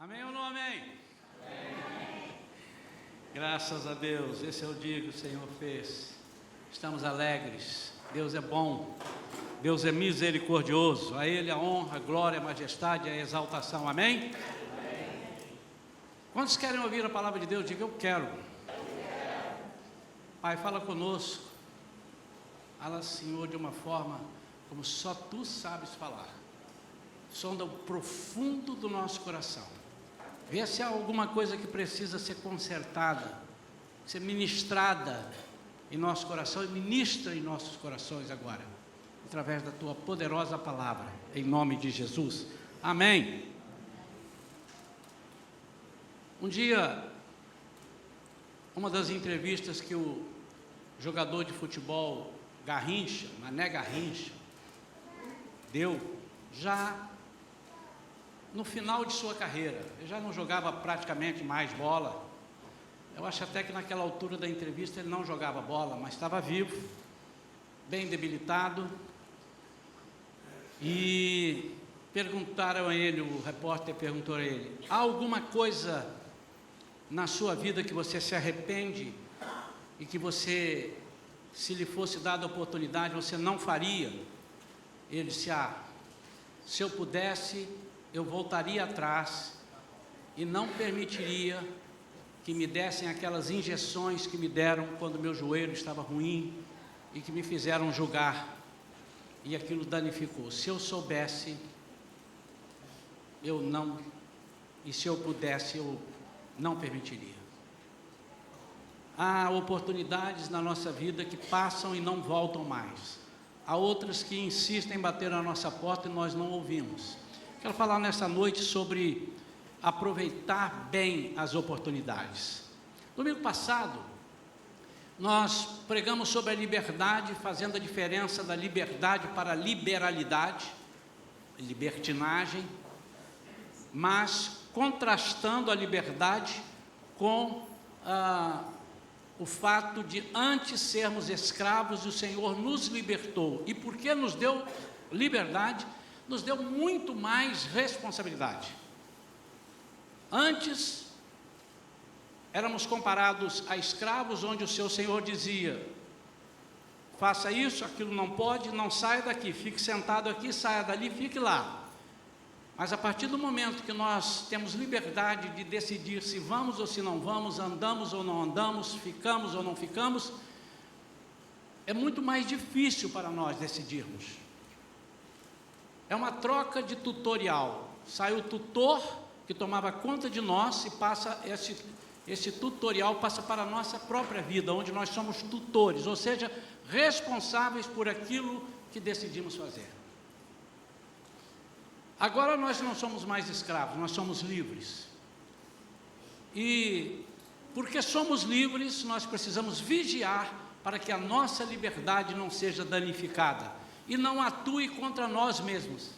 Amém ou não amém? Amém. Graças a Deus, esse é o dia que o Senhor fez. Estamos alegres, Deus é bom, Deus é misericordioso. A Ele a honra, a glória, a majestade e a exaltação. Amém? Amém. Quantos querem ouvir a palavra de Deus? Diga: eu quero. Pai, fala conosco. Fala, Senhor, de uma forma como só Tu sabes falar. Sonda o profundo do nosso coração. Vê se há alguma coisa que precisa ser consertada, ser ministrada em nosso coração, e ministra em nossos corações agora, através da Tua poderosa palavra, em nome de Jesus. Amém. Um dia, uma das entrevistas que o jogador de futebol Garrincha, Mané Garrincha, deu, já no final de sua carreira, ele já não jogava praticamente mais bola. Eu acho até que naquela altura da entrevista ele não jogava bola, mas estava vivo, bem debilitado. E perguntaram a ele, o repórter perguntou a ele: há alguma coisa na sua vida que você se arrepende e que você, se lhe fosse dada a oportunidade, você não faria? Ele disse: se eu pudesse, eu voltaria atrás e não permitiria que me dessem aquelas injeções que me deram quando meu joelho estava ruim e que me fizeram julgar, e aquilo danificou. Se eu soubesse, eu não, e se eu pudesse, eu não permitiria. Há oportunidades na nossa vida que passam e não voltam mais. Há outras que insistem em bater na nossa porta e nós não ouvimos. Quero falar nessa noite sobre aproveitar bem as oportunidades. Domingo passado, nós pregamos sobre a liberdade, fazendo a diferença da liberdade para a liberalidade, libertinagem, mas contrastando a liberdade com o fato de antes sermos escravos e o Senhor nos libertou. E porque nos deu liberdade, nos deu muito mais responsabilidade. Antes, éramos comparados a escravos, onde o seu Senhor dizia: faça isso, aquilo não pode, não saia daqui, fique sentado aqui, saia dali, fique lá. Mas a partir do momento que nós temos liberdade de decidir se vamos ou se não vamos, andamos ou não andamos, ficamos ou não ficamos, é muito mais difícil para nós decidirmos. É uma troca de tutorial. Sai o tutor que tomava conta de nós e passa esse tutorial passa para a nossa própria vida, onde nós somos tutores, ou seja, responsáveis por aquilo que decidimos fazer. Agora nós não somos mais escravos, nós somos livres. E porque somos livres, nós precisamos vigiar para que a nossa liberdade não seja danificada e não atue contra nós mesmos.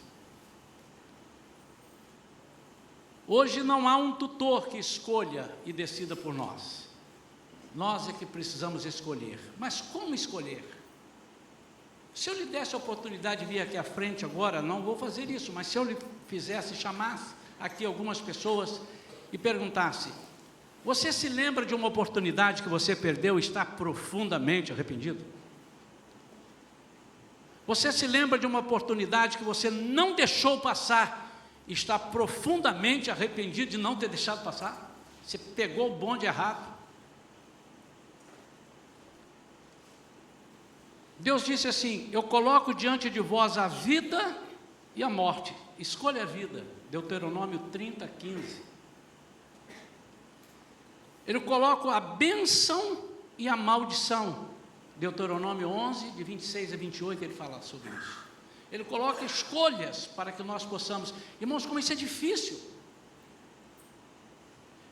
Hoje não há um tutor que escolha e decida por nós. Nós é que precisamos escolher. Mas como escolher? Se eu lhe desse a oportunidade de vir aqui à frente agora, não vou fazer isso, mas se eu lhe fizesse, chamasse aqui algumas pessoas e perguntasse: você se lembra de uma oportunidade que você perdeu e está profundamente arrependido? Você se lembra de uma oportunidade que você não deixou passar e está profundamente arrependido de não ter deixado passar? Você pegou o bonde errado. Deus disse assim: eu coloco diante de vós a vida e a morte, escolha a vida. Deuteronômio 30, 15. Ele coloca a bênção e a maldição. Deuteronômio 11, de 26 a 28, ele fala sobre isso. Ele coloca escolhas para que nós possamos. Irmãos, como isso é difícil.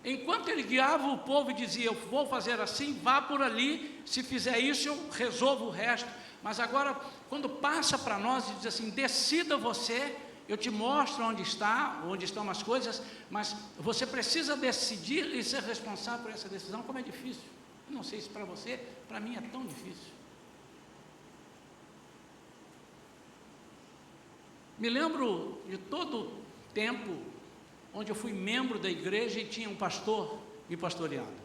Enquanto ele guiava o povo e dizia: eu vou fazer assim, vá por ali, se fizer isso eu resolvo o resto. Mas agora, quando passa para nós e diz assim: decida você, eu te mostro onde estão as coisas, mas você precisa decidir e ser responsável por essa decisão. Como é difícil. Eu não sei se para você, para mim é tão difícil. Me lembro de todo tempo onde eu fui membro da igreja e tinha um pastor me pastoreando.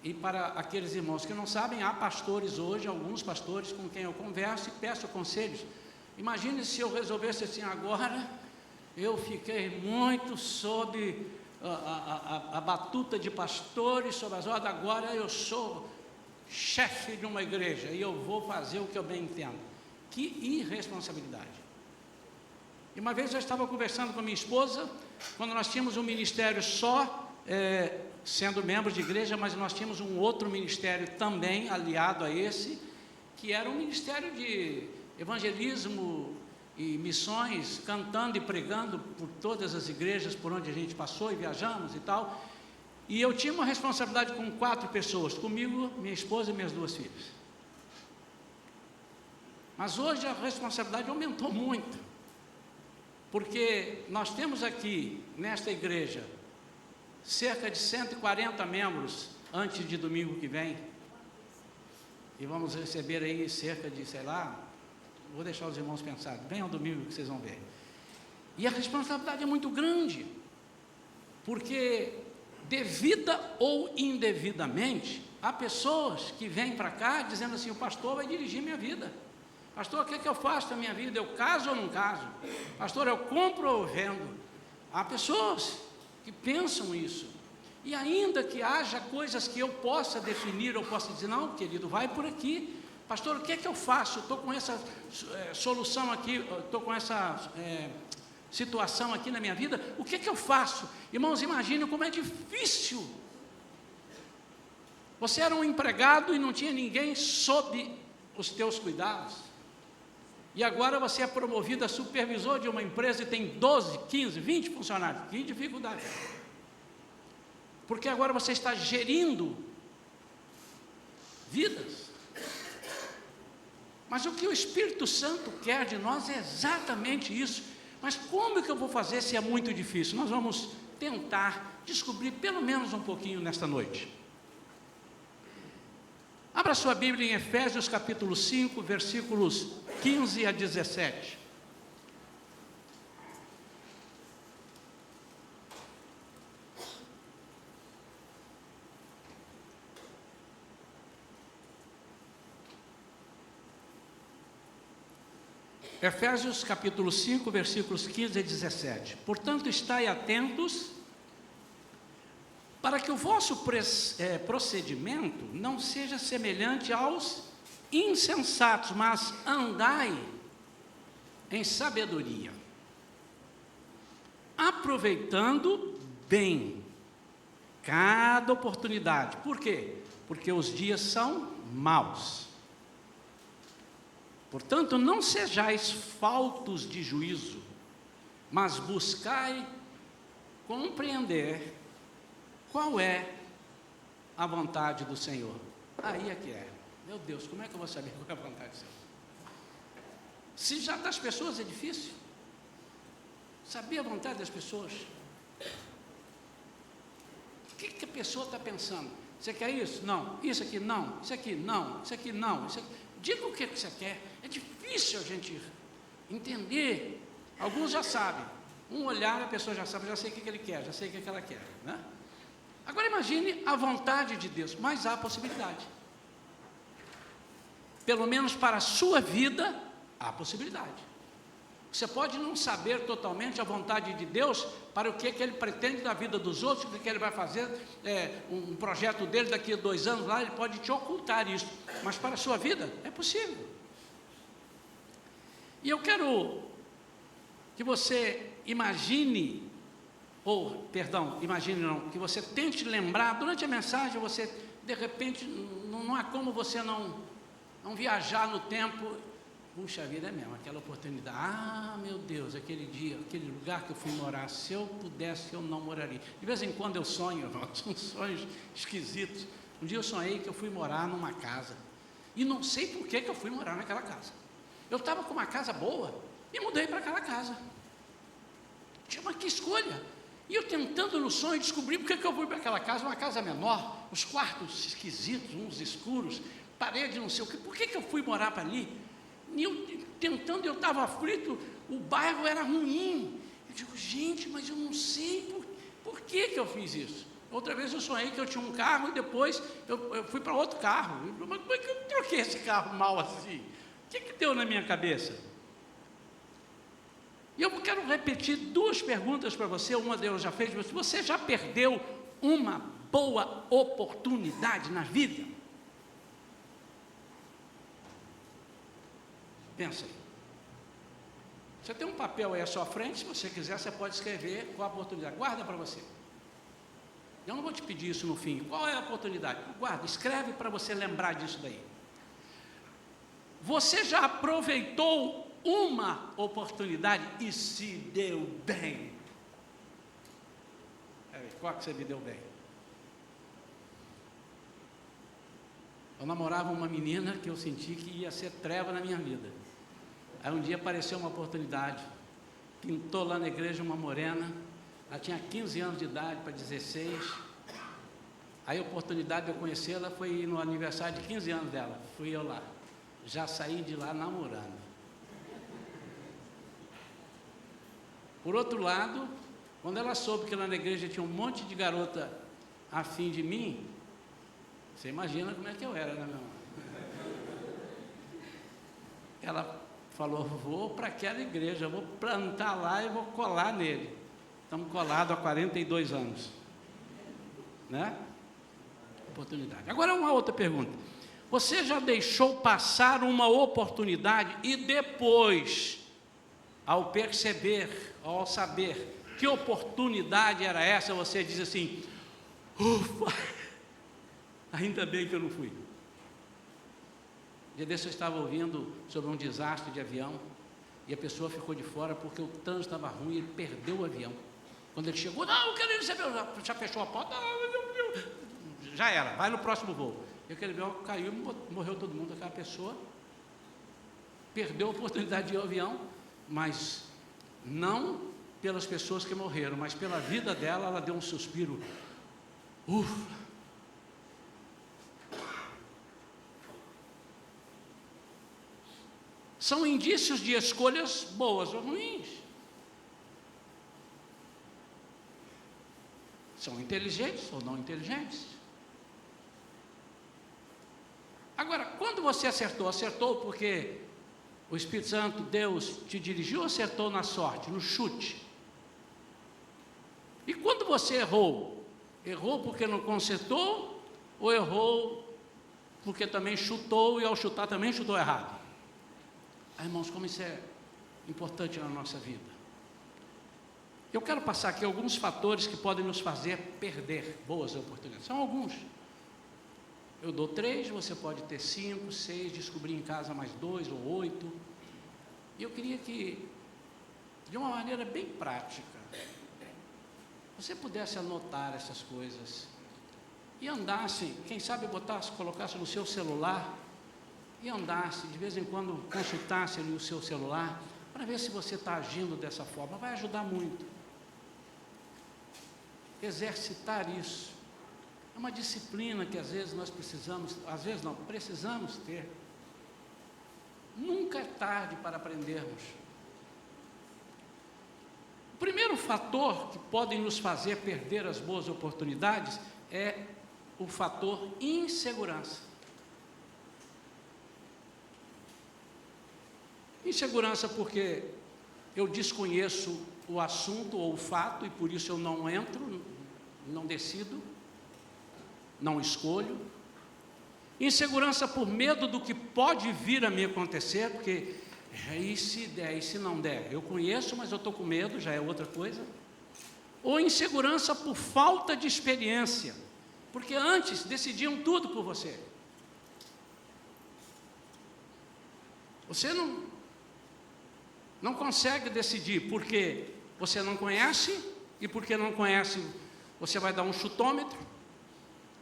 E para aqueles irmãos que não sabem, há pastores hoje, alguns pastores com quem eu converso e peço conselhos. Imagine se eu resolvesse assim: agora eu fiquei muito sob a batuta de pastores, sob as ordens, agora eu sou chefe de uma igreja e eu vou fazer o que eu bem entendo. Que irresponsabilidade. E uma vez eu estava conversando com a minha esposa, quando nós tínhamos um ministério só, sendo membro de igreja, mas nós tínhamos um outro ministério também aliado a esse, que era um ministério de evangelismo e missões, cantando e pregando por todas as igrejas por onde a gente passou e viajamos e tal. E eu tinha uma responsabilidade com 4 pessoas, comigo, minha esposa e minhas 2 filhas. Mas hoje a responsabilidade aumentou muito, porque nós temos aqui, nesta igreja, cerca de 140 membros antes de domingo que vem, e vamos receber aí cerca de, sei lá, vou deixar os irmãos pensarem, venham domingo que vocês vão ver. E a responsabilidade é muito grande, porque devida ou indevidamente, há pessoas que vêm para cá dizendo assim: o pastor vai dirigir minha vida. Pastor, o que é que eu faço na minha vida? Eu caso ou não caso? Pastor, eu compro ou vendo? Há pessoas que pensam isso. E ainda que haja coisas que eu possa definir, eu possa dizer: não, querido, vai por aqui. Pastor, o que é que eu faço? Eu estou com essa solução aqui, estou com essa situação aqui na minha vida, o que é que eu faço? Irmãos, imaginem como é difícil. Você era um empregado e não tinha ninguém sob os teus cuidados. E agora você é promovido a supervisor de uma empresa e tem 12, 15, 20 funcionários. Que dificuldade. Porque agora você está gerindo vidas. Mas o que o Espírito Santo quer de nós é exatamente isso. Mas como é que eu vou fazer se é muito difícil? Nós vamos tentar descobrir pelo menos um pouquinho nesta noite. Abra sua Bíblia em Efésios capítulo 5, versículos 15 a 17. Efésios capítulo 5, versículos 15 a 17. Portanto, estai atentos, para que o vosso procedimento não seja semelhante aos insensatos, mas andai em sabedoria, aproveitando bem cada oportunidade. Por quê? Porque os dias são maus. Portanto, não sejais faltos de juízo, mas buscai compreender qual é a vontade do Senhor. Aí é que é. Meu Deus, como é que eu vou saber qual é a vontade do Senhor? Se já das pessoas é difícil. Saber a vontade das pessoas. O que a pessoa está pensando? Você quer isso? Não. Isso aqui não. Isso aqui não. Isso aqui não. Isso aqui. Diga o que você quer. É difícil a gente entender. Alguns já sabem. Um olhar, a pessoa já sabe, já sei o que ele quer, já sei o que ela quer, né? Agora imagine a vontade de Deus, mas há possibilidade. Pelo menos para a sua vida, há possibilidade. Você pode não saber totalmente a vontade de Deus para o que Ele pretende da vida dos outros, o que Ele vai fazer, um projeto dele daqui a 2 anos lá, Ele pode te ocultar isso, mas para a sua vida é possível. E eu quero que você imagine, que você tente lembrar, durante a mensagem, você, de repente, não há como você não viajar no tempo. Puxa vida, é mesmo, aquela oportunidade, meu Deus, aquele dia, aquele lugar que eu fui morar, se eu pudesse, eu não moraria. De vez em quando eu sonho, são sonhos esquisitos. Um dia eu sonhei que eu fui morar numa casa, e não sei por que eu fui morar naquela casa. Eu estava com uma casa boa, e mudei para aquela casa. Tinha uma que escolha. E eu tentando no sonho descobrir por que eu fui para aquela casa, uma casa menor, os quartos esquisitos, uns escuros, parede não sei o que, por que eu fui morar para ali? E eu estava aflito, o bairro era ruim, Eu digo, gente, mas eu não sei por que eu fiz isso. Outra vez eu sonhei que eu tinha um carro e depois eu fui para outro carro. Mas como é que eu troquei esse carro mal assim? O que deu na minha cabeça? E eu quero repetir duas perguntas para você, uma delas já fez, mas você já perdeu uma boa oportunidade na vida? Pensa aí. Você tem um papel aí à sua frente, se você quiser, você pode escrever qual a oportunidade. Guarda para você. Eu não vou te pedir isso no fim. Qual é a oportunidade? Guarda, escreve para você lembrar disso daí. Você já aproveitou uma oportunidade e se deu bem? Qual que você me deu bem? Eu namorava uma menina que eu senti que ia ser treva na minha vida. Aí um dia apareceu uma oportunidade, pintou lá na igreja uma morena, ela tinha 15 anos de idade para 16, aí a oportunidade de eu conhecê-la foi no aniversário de 15 anos dela, fui eu lá, já saí de lá namorando. Por outro lado, quando ela soube que lá na igreja tinha um monte de garota afim de mim, você imagina como é que eu era, né, meu irmão? Ela falou, vou para aquela igreja, vou plantar lá e vou colar nele. Estamos colados há 42 anos. Né? Oportunidade. Agora uma outra pergunta. Você já deixou passar uma oportunidade e depois, ao perceber, ao saber que oportunidade era essa, você diz assim, ufa, ainda bem que eu não fui. Um dia desse eu estava ouvindo sobre um desastre de avião e a pessoa ficou de fora porque o trânsito estava ruim e ele perdeu o avião. Quando ele chegou, não, eu quero receber, já fechou a porta, já era, vai no próximo voo. E aquele avião caiu, morreu todo mundo, aquela pessoa perdeu a oportunidade de ir ao avião, mas não pelas pessoas que morreram, mas pela vida dela, ela deu um suspiro, ufa. São indícios de escolhas boas ou ruins. São inteligentes ou não inteligentes. Agora, quando você acertou porque o Espírito Santo, Deus, te dirigiu ou acertou na sorte, no chute? E quando você errou? Errou porque não consertou ou errou porque também chutou e ao chutar também chutou errado? Irmãos, como isso é importante na nossa vida. Eu quero passar aqui alguns fatores que podem nos fazer perder boas oportunidades. São alguns. Eu dou 3, você pode ter 5, 6, descobrir em casa mais 2 ou 8. E eu queria que, de uma maneira bem prática, você pudesse anotar essas coisas e andasse, quem sabe colocasse no seu celular e andasse, de vez em quando consultasse ali o seu celular, para ver se você está agindo dessa forma, vai ajudar muito. Exercitar isso, é uma disciplina que às vezes nós precisamos, às vezes não, precisamos ter. Nunca é tarde para aprendermos. O primeiro fator que pode nos fazer perder as boas oportunidades é o fator insegurança. Insegurança porque eu desconheço o assunto ou o fato e por isso eu não entro, não decido, não escolho. Insegurança por medo do que pode vir a me acontecer, porque e se der, e se não der? Eu conheço, mas eu estou com medo, já é outra coisa. Ou insegurança por falta de experiência, porque antes decidiam tudo por você. Você não consegue decidir porque você não conhece, e porque não conhece, você vai dar um chutômetro.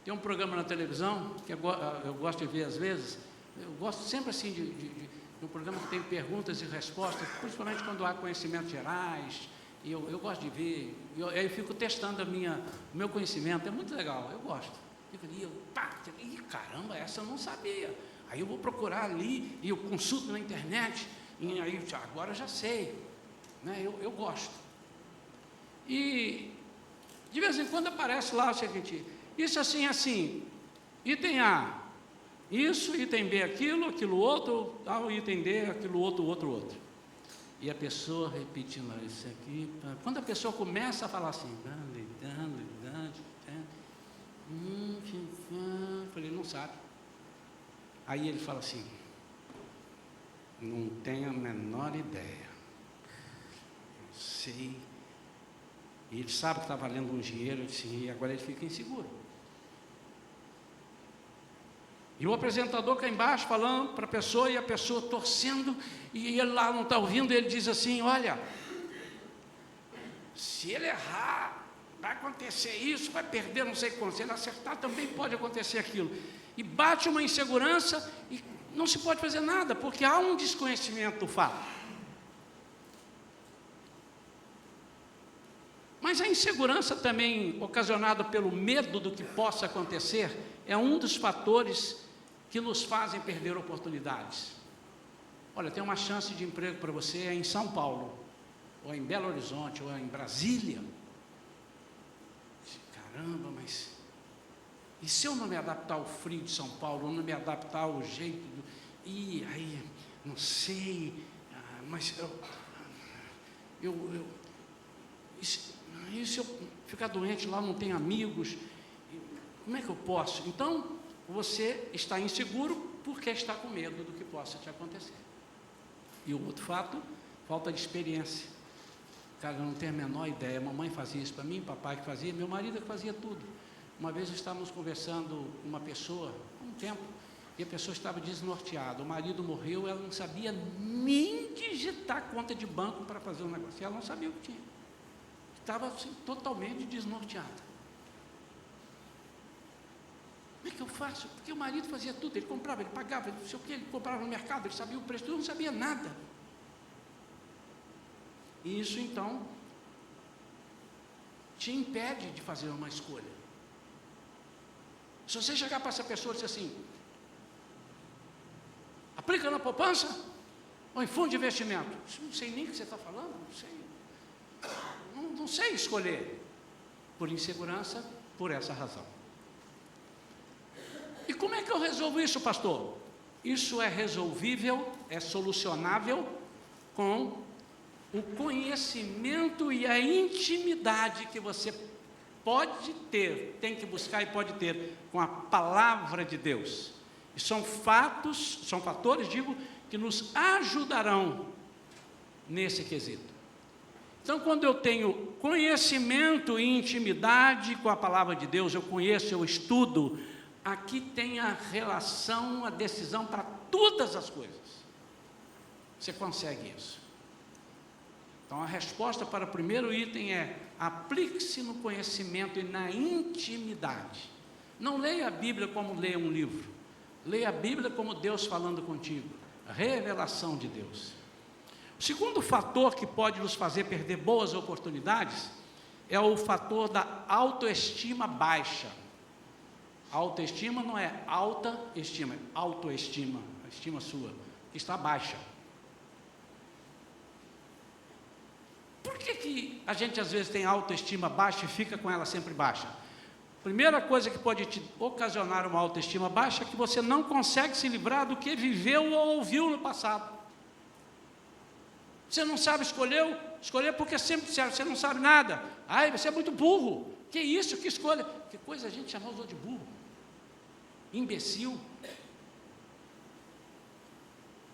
Tem um programa na televisão, que eu gosto de ver às vezes, eu gosto sempre assim de um programa que tem perguntas e respostas, principalmente quando há conhecimentos gerais, e eu gosto de ver, aí eu fico testando o meu conhecimento, é muito legal, eu gosto. Caramba, essa eu não sabia. Aí eu vou procurar ali, e eu consulto na internet, e aí agora eu já sei, né? Eu gosto. E de vez em quando aparece lá o seguinte: isso assim, assim, item A, isso, item B, aquilo outro, tal, item D, aquilo outro. E a pessoa repetindo isso aqui. Quando a pessoa começa a falar assim, eu falei, não sabe. Aí ele fala assim, não tenho a menor ideia, não sei. E ele sabe que está valendo um dinheiro, e agora ele fica inseguro. E o apresentador cá embaixo falando para a pessoa, e a pessoa torcendo, e ele lá não está ouvindo, ele diz assim, olha, se ele errar, vai acontecer isso, vai perder não sei quanto, se ele acertar também pode acontecer aquilo. E bate uma insegurança, e não se pode fazer nada, porque há um desconhecimento do fato. Mas a insegurança também, ocasionada pelo medo do que possa acontecer, é um dos fatores que nos fazem perder oportunidades. Olha, tem uma chance de emprego para você em São Paulo, ou em Belo Horizonte, ou em Brasília. Caramba, mas e se eu não me adaptar ao frio de São Paulo, ou não me adaptar ao jeito e aí, não sei, mas e se eu ficar doente lá, não tenho amigos, como é que eu posso? Então, você está inseguro porque está com medo do que possa te acontecer. E o outro fato, falta de experiência. Cara, eu não tenho a menor ideia, mamãe fazia isso para mim, papai que fazia, meu marido que fazia tudo. Uma vez estávamos conversando com uma pessoa, há um tempo, e a pessoa estava desnorteada, o marido morreu, ela não sabia nem digitar conta de banco para fazer um negócio, ela não sabia o que tinha. Estava assim, totalmente desnorteada. Como é que eu faço? Porque o marido fazia tudo, ele comprava, ele pagava, ele não sei o que, ele comprava no mercado, ele sabia o preço, eu não sabia nada. E isso então te impede de fazer uma escolha. Se você chegar para essa pessoa e dizer assim, aplica na poupança ou em fundo de investimento, eu não sei nem o que você está falando, não sei escolher, por insegurança, por essa razão. E como é que eu resolvo isso, pastor? Isso é resolvível, é solucionável com o conhecimento e a intimidade que você pode ter, tem que buscar e pode ter com a palavra de Deus. E são fatores, que nos ajudarão nesse quesito. Então, quando eu tenho conhecimento e intimidade com a palavra de Deus, eu conheço, eu estudo, aqui tem a relação, a decisão para todas as coisas. Você consegue isso. Então, a resposta para o primeiro item é: aplique-se no conhecimento e na intimidade. Não leia a Bíblia como leia um livro. Leia a Bíblia como Deus falando contigo. A revelação de Deus. O segundo fator que pode nos fazer perder boas oportunidades é o fator da autoestima baixa. Autoestima não é alta estima, é autoestima, a estima sua, que está baixa. Por que a gente às vezes tem autoestima baixa e fica com ela sempre baixa? Primeira coisa que pode te ocasionar uma autoestima baixa é que você não consegue se livrar do que viveu ou ouviu no passado. Você não sabe escolher porque sempre disseram, você não sabe nada. Ai, você é muito burro. Que isso, que escolha? Que coisa a gente chamou os outros de burro. Imbecil.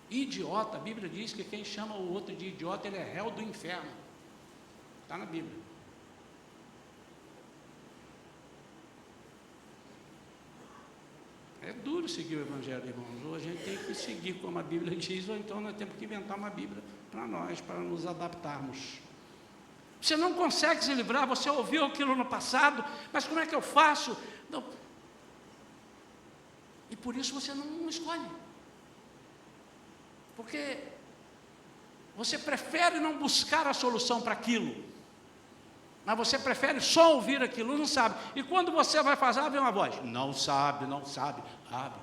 Idiota. A Bíblia diz que quem chama o outro de idiota, ele é réu do inferno. Está na Bíblia. É duro seguir o Evangelho, irmãos. Ou a gente tem que seguir como a Bíblia diz, ou então nós temos que inventar uma Bíblia para nós, para nos adaptarmos. Você não consegue se livrar, você ouviu aquilo no passado, mas como é que eu faço? Não. E por isso você não escolhe. Porque você prefere não buscar a solução para aquilo. Mas você prefere só ouvir aquilo, não sabe. E quando você vai fazer, vem uma voz: não sabe, abre.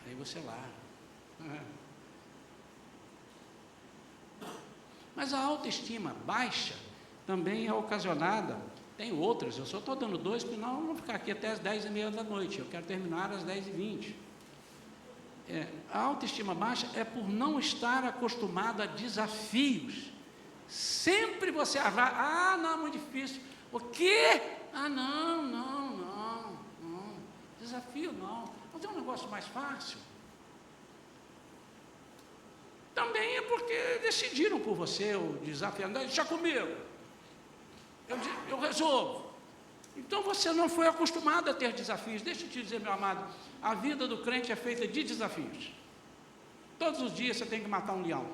Aí você lá. Mas a autoestima baixa também é ocasionada, tem outras, eu só estou dando 2, porque não vou ficar aqui até as 10h30 da noite, eu quero terminar às 10h20. A autoestima baixa é por não estar acostumado a desafios. Sempre você vai, não, é muito difícil. O quê? Não. Desafio não. Vamos ter um negócio mais fácil. Também é porque decidiram por você o desafio. Deixa comigo. Eu resolvo. Então você não foi acostumado a ter desafios. Deixa eu te dizer, meu amado, a vida do crente é feita de desafios. Todos os dias você tem que matar um leão.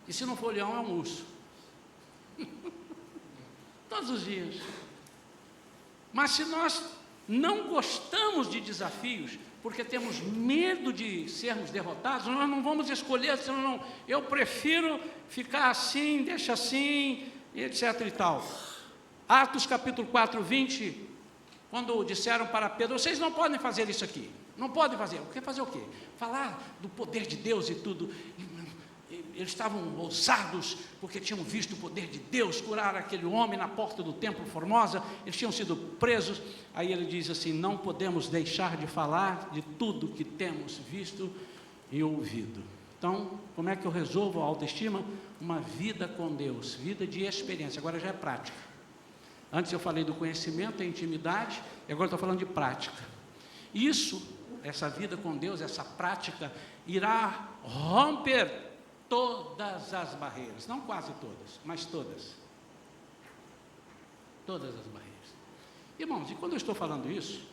E se não for leão, é um urso. Todos os dias. Mas se nós não gostamos de desafios, porque temos medo de sermos derrotados, nós não vamos escolher, senão não, eu prefiro ficar assim, deixa assim, etc e tal. Atos capítulo 4, 20, quando disseram para Pedro, vocês não podem fazer isso aqui, não podem fazer. O que fazer o quê? Falar do poder de Deus e tudo. Eles estavam ousados, porque tinham visto o poder de Deus curar aquele homem na porta do templo Formosa, eles tinham sido presos. Aí ele diz assim, não podemos deixar de falar de tudo que temos visto e ouvido. Então, como é que eu resolvo a autoestima? Uma vida com Deus, vida de experiência, agora já é prática. Antes eu falei do conhecimento, da intimidade, e agora estou falando de prática. Isso, essa vida com Deus, essa prática, irá romper todas as barreiras, não quase todas, mas todas. Todas as barreiras. Irmãos, e quando eu estou falando isso,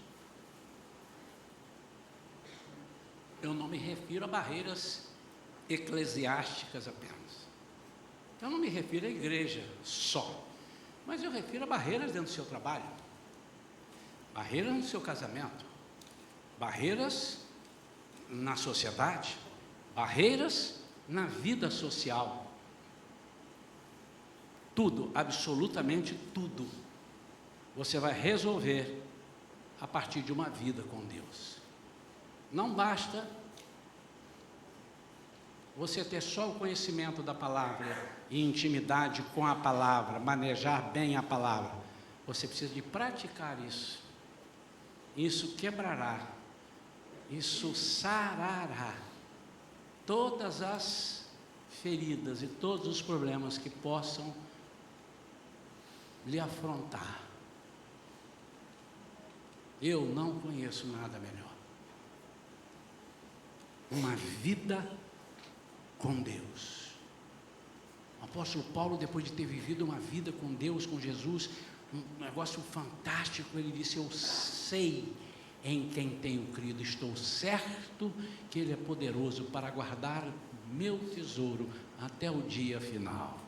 eu não me refiro a barreiras eclesiásticas apenas. Eu não me refiro à igreja só, mas eu refiro a barreiras dentro do seu trabalho, barreiras no seu casamento, barreiras na sociedade, barreiras na vida social. Tudo, absolutamente tudo, você vai resolver a partir de uma vida com Deus. Não basta você ter só o conhecimento da palavra e intimidade com a palavra, manejar bem a palavra. Você precisa de praticar isso. Isso quebrará, isso sarará todas as feridas e todos os problemas que possam lhe afrontar. Eu não conheço nada melhor. Uma vida com Deus. O apóstolo Paulo, depois de ter vivido uma vida com Deus, com Jesus, um negócio fantástico, ele disse, eu sei em quem tenho crido, estou certo que Ele é poderoso para guardar meu tesouro até o dia final.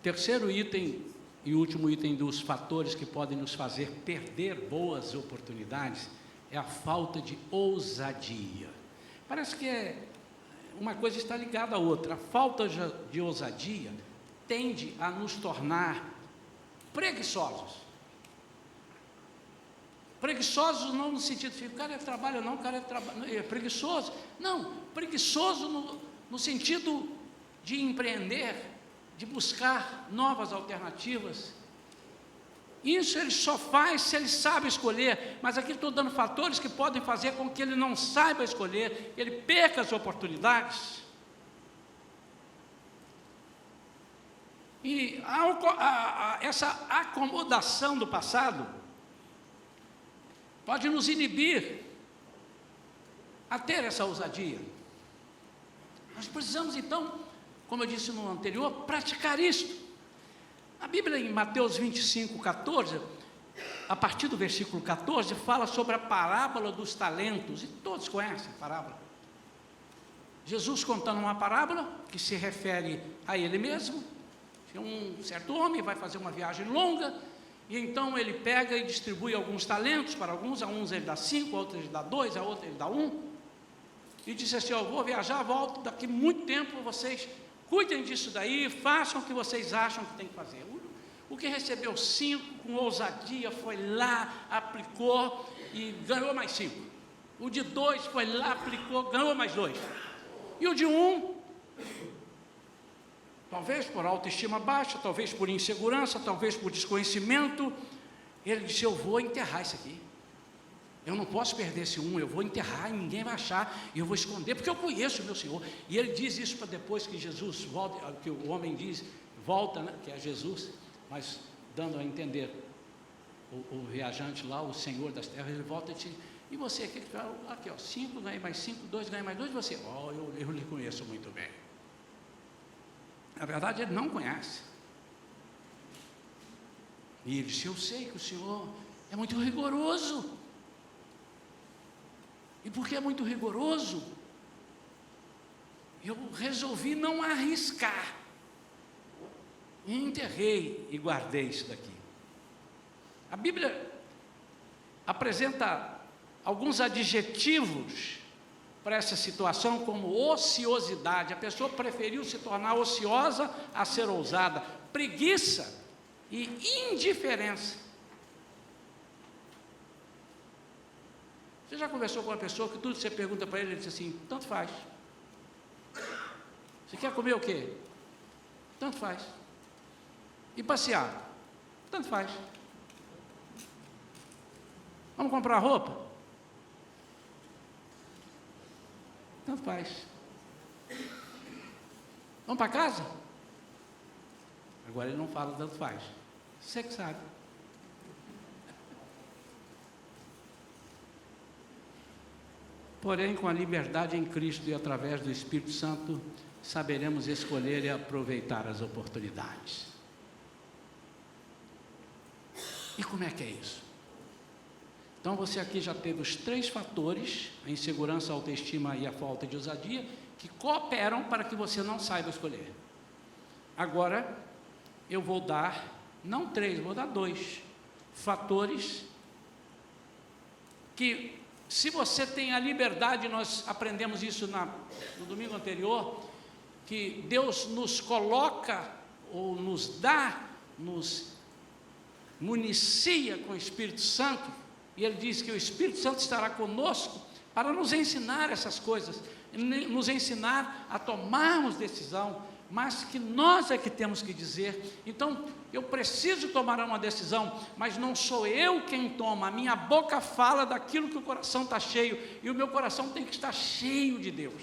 Terceiro item e último item dos fatores que podem nos fazer perder boas oportunidades é a falta de ousadia. Parece que uma coisa está ligada à outra. A falta de ousadia tende a nos tornar preguiçosos. Preguiçosos não no sentido de, o cara trabalha não, o cara é preguiçoso. Não, preguiçoso no sentido de empreender, de buscar novas alternativas. Isso ele só faz se ele sabe escolher, mas aqui estou dando fatores que podem fazer com que ele não saiba escolher, ele perca as oportunidades. E essa acomodação do passado pode nos inibir a ter essa ousadia. Nós precisamos então, como eu disse no anterior, praticar isto. A Bíblia em Mateus 25, 14, a partir do versículo 14, fala sobre a parábola dos talentos, e todos conhecem a parábola. Jesus contando uma parábola que se refere a ele mesmo. Um certo homem vai fazer uma viagem longa, e então ele pega e distribui alguns talentos para alguns, a uns ele dá 5, a outros ele dá 2, a outros ele dá 1, e diz assim, eu vou viajar, volto daqui muito tempo, vocês cuidem disso daí, façam o que vocês acham que tem que fazer. O que recebeu 5, com ousadia, foi lá, aplicou e ganhou mais 5. O de 2 foi lá, aplicou, ganhou mais 2. E o de um, talvez por autoestima baixa, talvez por insegurança, talvez por desconhecimento, ele disse: eu vou enterrar isso aqui. Eu não posso perder esse um, eu vou enterrar e ninguém vai achar, e eu vou esconder, porque eu conheço o meu Senhor. E ele diz isso para depois que Jesus volta, que o homem diz, volta, né, que é Jesus, mas dando a entender, o viajante lá, o Senhor das terras, ele volta e diz: e você, aqui ó, 5, ganhei mais 5, 2, ganhei mais 2, e você? Eu lhe conheço muito bem. Na verdade, ele não conhece. E ele disse: eu sei que o Senhor é muito rigoroso. E porque é muito rigoroso, eu resolvi não arriscar. E enterrei e guardei isso daqui. A Bíblia apresenta alguns adjetivos para essa situação, como ociosidade. A pessoa preferiu se tornar ociosa a ser ousada. Preguiça e indiferença. Você já conversou com uma pessoa que tudo que você pergunta para ele diz assim: tanto faz. Você quer comer o quê? Tanto faz. E passear? Tanto faz. Vamos comprar roupa? Tanto faz. Vamos para casa? Agora ele não fala tanto faz. Você que sabe. Porém, com a liberdade em Cristo e através do Espírito Santo, saberemos escolher e aproveitar as oportunidades. E como é que é isso? Então, você aqui já teve os 3 fatores, a insegurança, a autoestima e a falta de ousadia, que cooperam para que você não saiba escolher. Agora, eu vou dar, não 3, vou dar 2 fatores que, se você tem a liberdade, nós aprendemos isso no domingo anterior, que Deus nos coloca, ou nos dá, nos municia com o Espírito Santo, e Ele diz que o Espírito Santo estará conosco para nos ensinar essas coisas, nos ensinar a tomarmos decisão, mas que nós é que temos que dizer. Então, eu preciso tomar uma decisão, mas não sou eu quem toma, a minha boca fala daquilo que o coração está cheio, e o meu coração tem que estar cheio de Deus.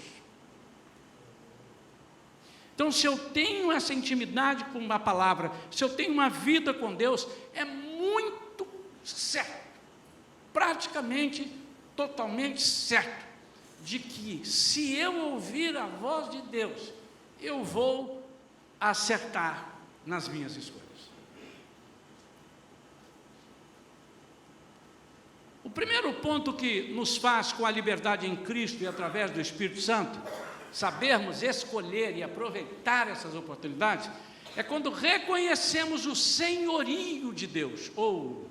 Então, se eu tenho essa intimidade com a palavra, se eu tenho uma vida com Deus, é muito certo, praticamente, totalmente certo, de que se eu ouvir a voz de Deus, eu vou acertar nas minhas escolhas. O primeiro ponto que nos faz, com a liberdade em Cristo e através do Espírito Santo, sabermos escolher e aproveitar essas oportunidades, é quando reconhecemos o senhorio de Deus, ou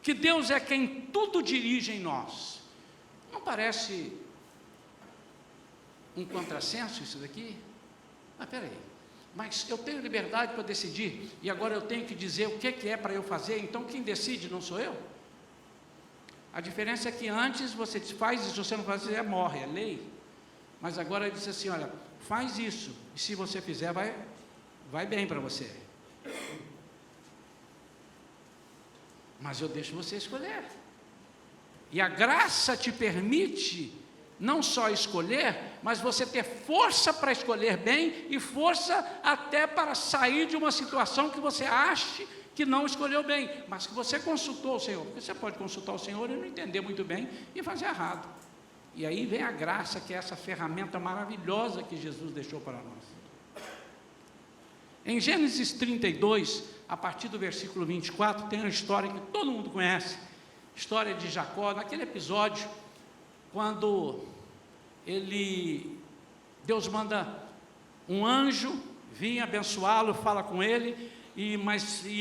que Deus é quem tudo dirige em nós. Não parece um contrassenso isso daqui? Mas peraí, mas eu tenho liberdade para decidir, e agora eu tenho que dizer o que é para eu fazer, então quem decide não sou eu? A diferença é que antes você faz isso, se você não fazer, morre, é lei. Mas agora ele diz assim: olha, faz isso, e se você fizer, vai bem para você. Mas eu deixo você escolher. E a graça te permite não só escolher, mas você ter força para escolher bem, e força até para sair de uma situação que você ache que não escolheu bem, mas que você consultou o Senhor. Porque você pode consultar o Senhor e não entender muito bem e fazer errado. E aí vem a graça, que é essa ferramenta maravilhosa que Jesus deixou para nós. Em Gênesis 32, a partir do versículo 24, tem uma história que todo mundo conhece, história de Jacó, naquele episódio, quando Deus manda um anjo vir abençoá-lo, fala com ele, e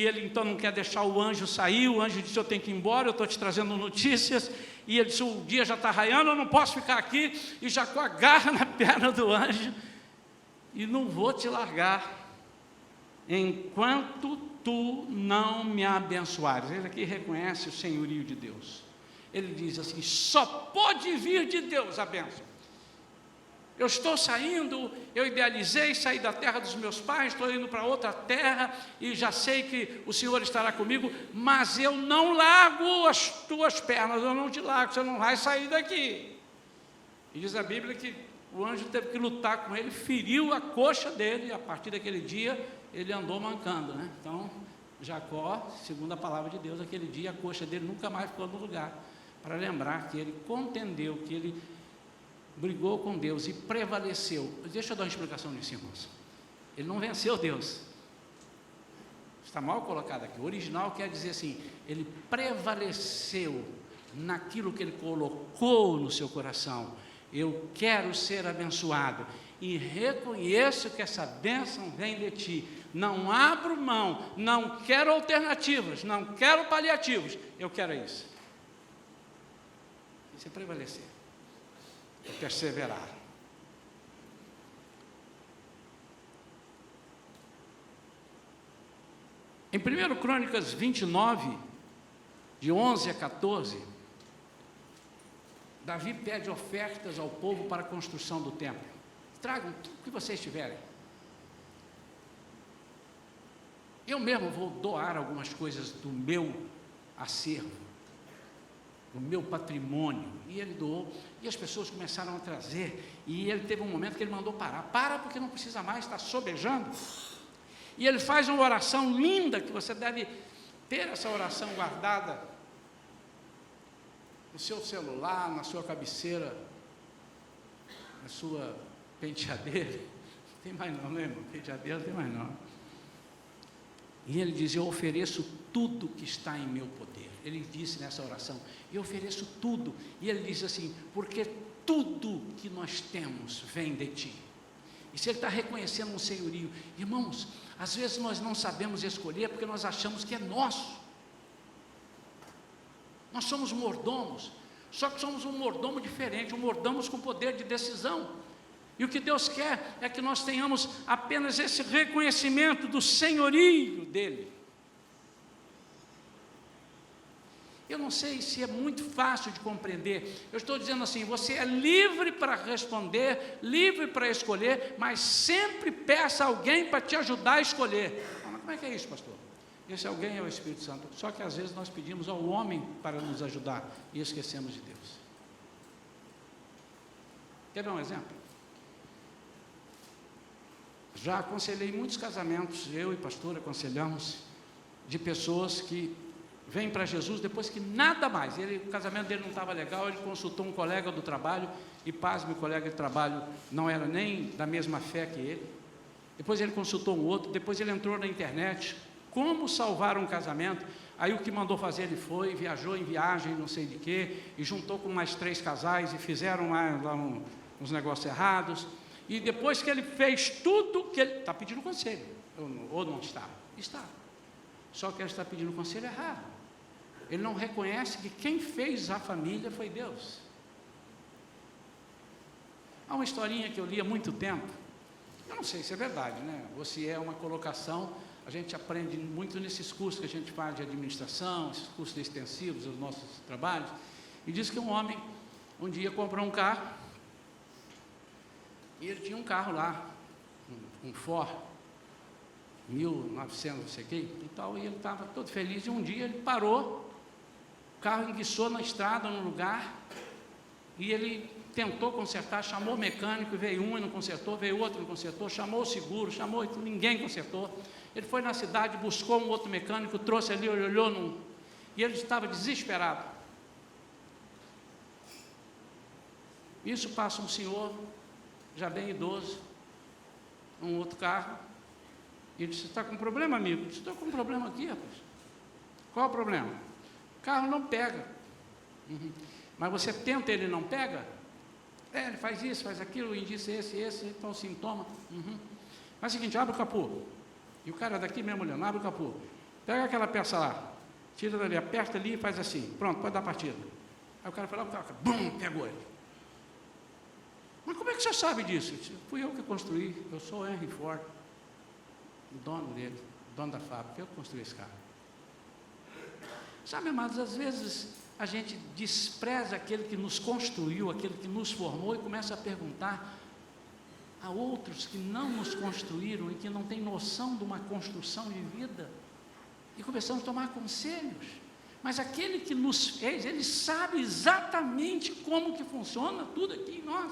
ele então não quer deixar o anjo sair. O anjo disse: eu tenho que ir embora, eu estou te trazendo notícias. E ele disse: o dia já está raiando, eu não posso ficar aqui. E Jacó agarra na perna do anjo: e não vou te largar enquanto tu não me abençoares. Ele aqui reconhece o senhorio de Deus. Ele diz assim: só pode vir de Deus a bênção. eu estou saindo, eu idealizei sair da terra dos meus pais, estou indo para outra terra, e já sei que o Senhor estará comigo, mas eu não largo as tuas pernas, eu não te largo, você não vai sair daqui. E diz a Bíblia que o anjo teve que lutar com ele, feriu a coxa dele, e a partir daquele dia, ele andou mancando, né? Então, Jacó, segundo a palavra de Deus, aquele dia a coxa dele nunca mais ficou no lugar, para lembrar que ele contendeu, que ele brigou com Deus e prevaleceu. Deixa eu dar uma explicação nisso, irmãos. Ele não venceu Deus, está mal colocado aqui. O original quer dizer assim, ele prevaleceu naquilo que ele colocou no seu coração. Eu quero ser abençoado e reconheço que essa bênção vem de ti. Não abro mão, não quero alternativas, não quero paliativos, eu quero isso. Isso é prevalecer, é perseverar. Em 1 Crônicas 29, de 11 a 14, Davi pede ofertas ao povo para a construção do templo. Tragam tudo que vocês tiverem. Eu mesmo vou doar algumas coisas do meu acervo, do meu patrimônio. E ele doou, e as pessoas começaram a trazer, e ele teve um momento que ele mandou parar. Para porque não precisa mais, está sobejando. E ele faz uma oração linda, que você deve ter essa oração guardada no seu celular, na sua cabeceira, na sua penteadeira. Não tem mais não, né, irmão? Penteadeira não tem mais não. E ele diz, eu ofereço tudo que está em meu poder. Ele disse nessa oração, eu ofereço tudo. E ele diz assim, porque tudo que nós temos vem de ti. E se ele está reconhecendo um senhorio, irmãos, às vezes nós não sabemos escolher porque nós achamos que é nosso. Nós somos mordomos, só que somos um mordomo diferente, um mordomo com poder de decisão. E o que Deus quer é que nós tenhamos apenas esse reconhecimento do senhorio dele. Eu não sei se é muito fácil de compreender. Eu estou dizendo assim, você é livre para responder, livre para escolher, mas sempre peça alguém para te ajudar a escolher. Mas como é que é isso, pastor? Esse alguém é o Espírito Santo. Só que às vezes nós pedimos ao homem para nos ajudar e esquecemos de Deus. Quer ver um exemplo? Já aconselhei muitos casamentos, eu e pastor aconselhamos, de pessoas que vêm para Jesus depois que nada mais, o casamento dele não estava legal, ele consultou um colega do trabalho, e pasme, o colega de trabalho não era nem da mesma fé que ele, depois ele consultou um outro, depois ele entrou na internet, como salvar um casamento, aí o que mandou fazer ele foi, viajou em viagem, não sei de quê, e juntou com mais 3 casais, e fizeram lá uns negócios errados, e depois que ele fez tudo, que ele está pedindo conselho, ou não está? Está, só que ele está pedindo conselho errado, ele não reconhece que quem fez a família foi Deus. Há uma historinha que eu li há muito tempo, eu não sei se é verdade, né? Ou se é uma colocação, a gente aprende muito nesses cursos que a gente faz de administração, esses cursos extensivos dos nossos trabalhos, e diz que um homem, um dia comprou um carro, e ele tinha um carro lá, um Ford, 1900, não sei o que, e tal, e ele estava todo feliz, e um dia ele parou, o carro enguiçou na estrada, num lugar, e ele tentou consertar, chamou o mecânico, veio um e não consertou, veio outro e não consertou, chamou o seguro, ninguém consertou. Ele foi na cidade, buscou um outro mecânico, trouxe ali, olhou, e ele estava desesperado. Isso passa um senhor, já bem idoso, um outro carro, e ele disse, está com problema, amigo? Eu disse, estou com um problema aqui, rapaz. Qual é o problema? O carro não pega. Mas você tenta, ele não pega? Ele faz isso, faz aquilo, o indício é esse, então o sintoma. Faz o seguinte, abre o capô. E o cara daqui mesmo olhando, abre o capô. Pega aquela peça lá, tira dali, aperta ali e faz assim. Pronto, pode dar partida. Aí o cara fala, bum, pegou ele. Mas como é que você sabe disso? Eu disse, fui eu que construí, eu sou o Henry Ford, o dono dele, o dono da fábrica, eu que construí esse carro. Sabe, amados, às vezes a gente despreza aquele que nos construiu, aquele que nos formou e começa a perguntar Há outros que não nos construíram e que não têm noção de uma construção de vida. E começamos a tomar conselhos. Mas aquele que nos fez, ele sabe exatamente como que funciona tudo aqui em nós.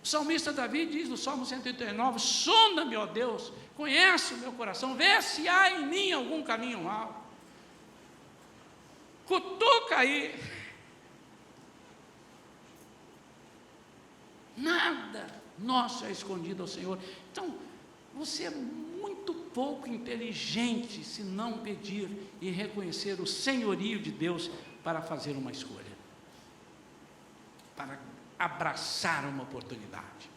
O salmista Davi diz no Salmo 139, sonda-me, ó Deus, conhece o meu coração, vê se há em mim algum caminho mau. Cutuca aí. Nada nosso é escondido ao Senhor. Então, você é muito pouco inteligente se não pedir e reconhecer o senhorio de Deus para fazer uma escolha, para abraçar uma oportunidade.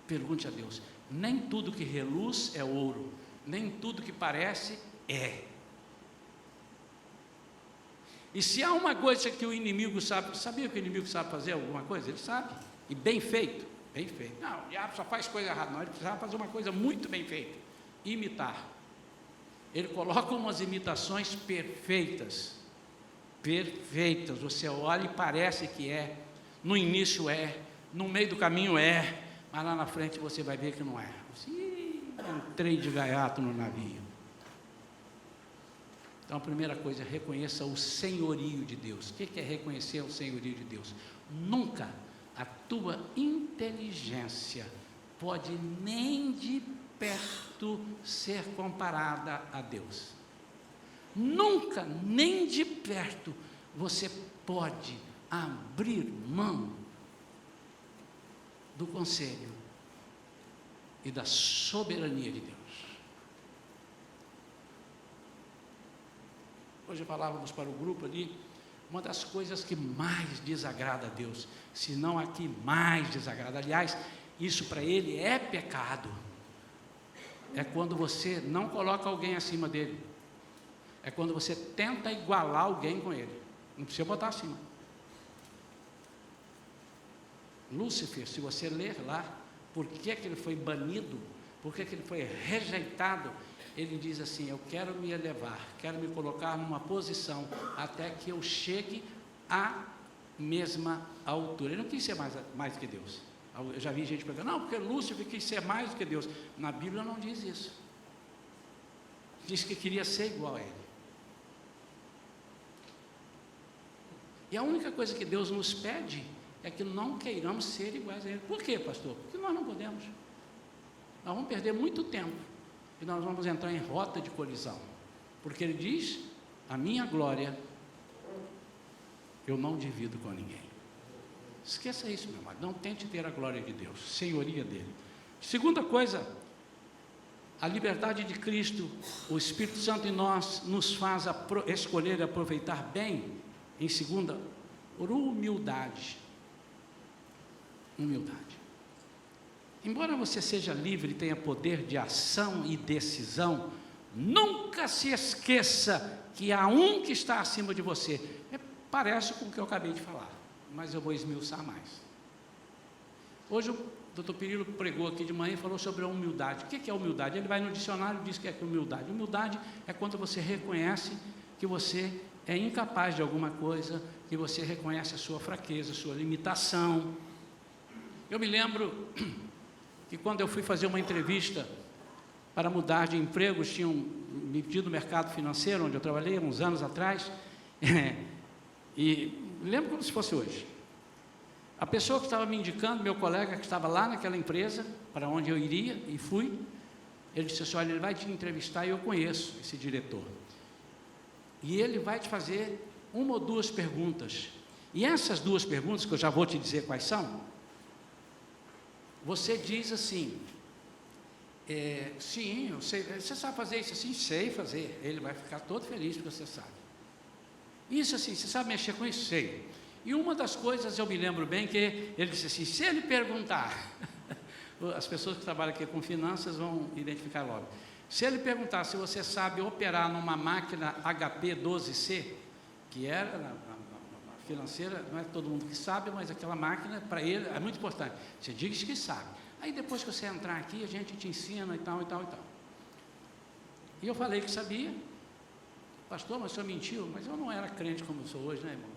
Pergunte a Deus: nem tudo que reluz é ouro, nem tudo que parece é. E se há uma coisa que o inimigo sabe, sabia que o inimigo sabe fazer alguma coisa? Ele sabe, e bem feito, bem feito. Não, o diabo só faz coisa errada, não, ele precisava fazer uma coisa muito bem feita, imitar. Ele coloca umas imitações perfeitas, perfeitas, você olha e parece que é, no início é, no meio do caminho é, mas lá na frente você vai ver que não é. Entrei de gaiato no navio. Então, a primeira coisa, reconheça o senhorio de Deus. O que é reconhecer o senhorio de Deus? Nunca a tua inteligência pode nem de perto ser comparada a Deus. Nunca, nem de perto, você pode abrir mão do conselho e da soberania de Deus. Hoje falávamos para o grupo ali, uma das coisas que mais desagrada a Deus, se não a que mais desagrada, aliás, isso para Ele é pecado, é quando você não coloca alguém acima dele, é quando você tenta igualar alguém com Ele, não precisa botar acima. Lúcifer, se você ler lá, por que ele foi banido, por que ele foi rejeitado, ele diz assim: eu quero me elevar, quero me colocar numa posição até que eu chegue à mesma altura. Ele não quis ser mais que Deus. Eu já vi gente perguntando: não, porque Lúcifer quis ser mais do que Deus. Na Bíblia não diz isso. Diz que queria ser igual a Ele. E a única coisa que Deus nos pede é que não queiramos ser iguais a Ele. Por quê, pastor? Porque nós não podemos. Nós vamos perder muito tempo e nós vamos entrar em rota de colisão, porque Ele diz: a minha glória eu não divido com ninguém. Esqueça isso, meu amado, não tente ter a glória de Deus, senhoria dEle. Segunda coisa, a liberdade de Cristo, o Espírito Santo em nós, nos faz escolher e aproveitar bem. Em segunda, por humildade. Humildade. Embora você seja livre e tenha poder de ação e decisão, nunca se esqueça que há um que está acima de você. Parece com o que eu acabei de falar, mas eu vou esmiuçar mais. Hoje o Dr. Pirillo pregou aqui de manhã e falou sobre a humildade. O que é humildade? Ele vai no dicionário e diz que é humildade. Humildade é quando você reconhece que você é incapaz de alguma coisa, que você reconhece a sua fraqueza, a sua limitação. Eu me lembro que quando eu fui fazer uma entrevista para mudar de emprego, tinham me pedido no mercado financeiro, onde eu trabalhei há uns anos atrás, e lembro como se fosse hoje. A pessoa que estava me indicando, meu colega que estava lá naquela empresa, para onde eu iria, e fui, ele disse assim: olha, ele vai te entrevistar e eu conheço esse diretor. E ele vai te fazer uma ou duas perguntas. E essas duas perguntas, que eu já vou te dizer quais são, você diz assim: sim, eu sei, você sabe fazer isso assim? Sei fazer. Ele vai ficar todo feliz porque você sabe. Isso assim, você sabe mexer com isso? Sei. E uma das coisas eu me lembro bem que ele disse assim: se ele perguntar, as pessoas que trabalham aqui com finanças vão identificar logo. Se ele perguntar se você sabe operar numa máquina HP 12C, que era na financeira, não é todo mundo que sabe, mas aquela máquina, para ele, é muito importante. Você diz que sabe. Aí depois que você entrar aqui, a gente te ensina e tal, e tal, e tal. E eu falei que sabia. Pastor, mas o senhor mentiu. Mas eu não era crente como eu sou hoje, né, irmão?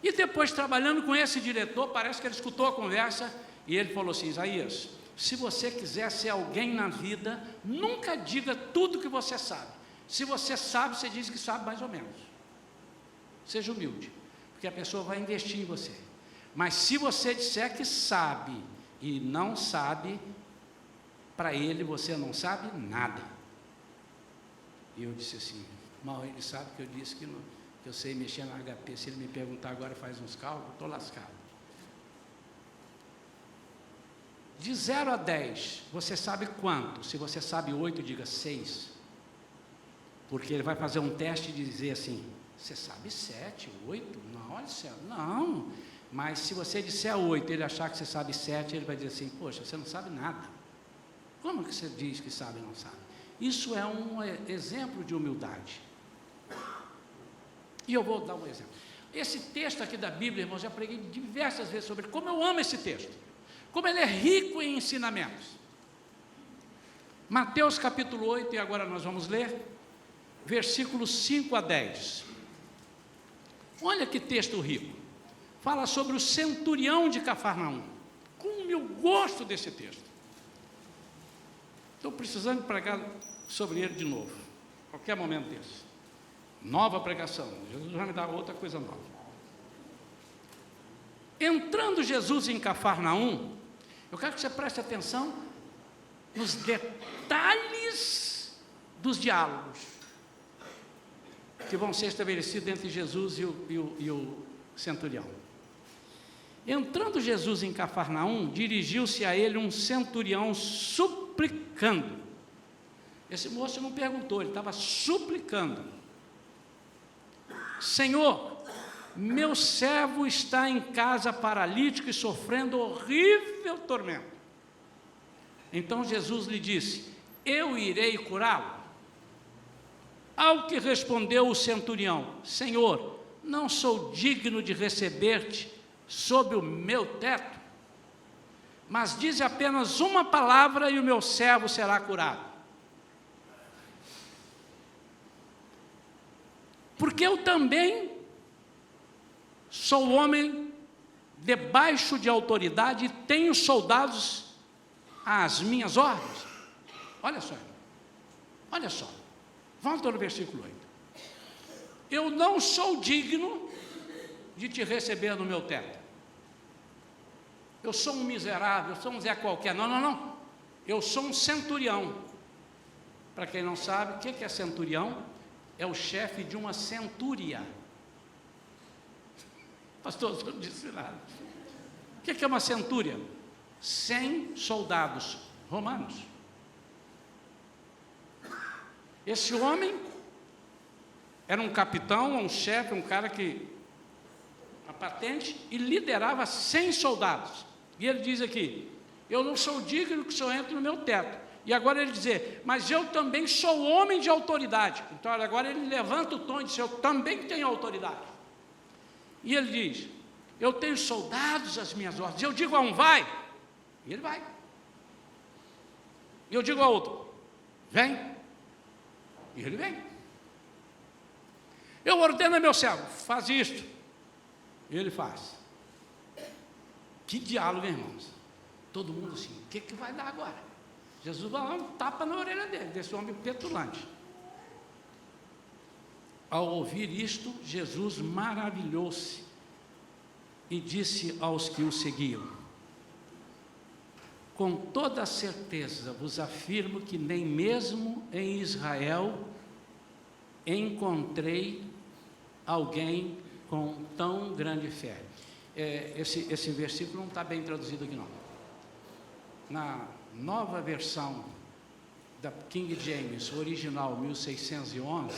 E depois, trabalhando com esse diretor, parece que ele escutou a conversa e ele falou assim: Isaías, se você quiser ser alguém na vida, nunca diga tudo que você sabe. Se você sabe, você diz que sabe mais ou menos. Seja humilde, porque a pessoa vai investir em você. Mas se você disser que sabe e não sabe, para ele você não sabe nada. E eu disse assim: mal ele sabe que eu disse que eu sei mexer na HP. Se ele me perguntar agora, faz uns cálculos, estou lascado. De 0 a 10, você sabe quanto? Se você sabe 8, diga 6. Porque ele vai fazer um teste e dizer assim: você sabe 7, 8? Não, olha céu, não. Mas se você disser 8, ele achar que você sabe 7, ele vai dizer assim: poxa, você não sabe nada. Como que você diz que sabe e não sabe? Isso é um exemplo de humildade. E eu vou dar um exemplo. Esse texto aqui da Bíblia, irmãos, já preguei diversas vezes sobre como eu amo esse texto. Como ele é rico em ensinamentos. Mateus capítulo 8, e agora nós vamos ler, versículos 5 a 10. Olha que texto rico. Fala sobre o centurião de Cafarnaum. Como eu gosto desse texto. Estou precisando pregar sobre ele de novo. Qualquer momento desse. Nova pregação. Jesus vai me dar outra coisa nova. Entrando Jesus em Cafarnaum, eu quero que você preste atenção nos detalhes dos diálogos que vão ser estabelecidos entre Jesus e o centurião. Entrando Jesus em Cafarnaum, dirigiu-se a ele um centurião suplicando. Esse moço não perguntou, ele estava suplicando: Senhor, meu servo está em casa paralítico e sofrendo horrível tormento. Então Jesus lhe disse: eu irei curá-lo. Ao que respondeu o centurião: Senhor, não sou digno de receber-te sob o meu teto, mas dize apenas uma palavra e o meu servo será curado. Porque eu também sou homem debaixo de autoridade e tenho soldados às minhas ordens. Olha só, olha só, volta no versículo 8. Eu não sou digno de te receber no meu teto. Eu sou um miserável, eu sou um Zé qualquer. Não, não, não. Eu sou um centurião. Para quem não sabe, o que é centurião? É o chefe de uma centúria. Pastor, não disse nada. O que é uma centúria? 100 soldados romanos. Esse homem era um capitão, um chefe, um cara que a patente, e liderava 100 soldados. E ele diz aqui: eu não sou digno que o senhor entre no meu teto. E agora ele diz: mas eu também sou homem de autoridade. Então agora ele levanta o tom e diz: eu também tenho autoridade. E ele diz: eu tenho soldados às minhas ordens. Eu digo a um: vai, e ele vai. E eu digo a outro: vem, e ele vem. Eu ordeno a meu servo: faz isto, e ele faz. Que diálogo, irmãos. Todo mundo assim: o que vai dar agora? Jesus vai lá, um tapa na orelha dele, desse homem petulante. Ao ouvir isto, Jesus maravilhou-se e disse aos que o seguiam: com toda a certeza vos afirmo que nem mesmo em Israel encontrei alguém com tão grande fé. Esse versículo não está bem traduzido aqui não. Na nova versão da King James, original 1611,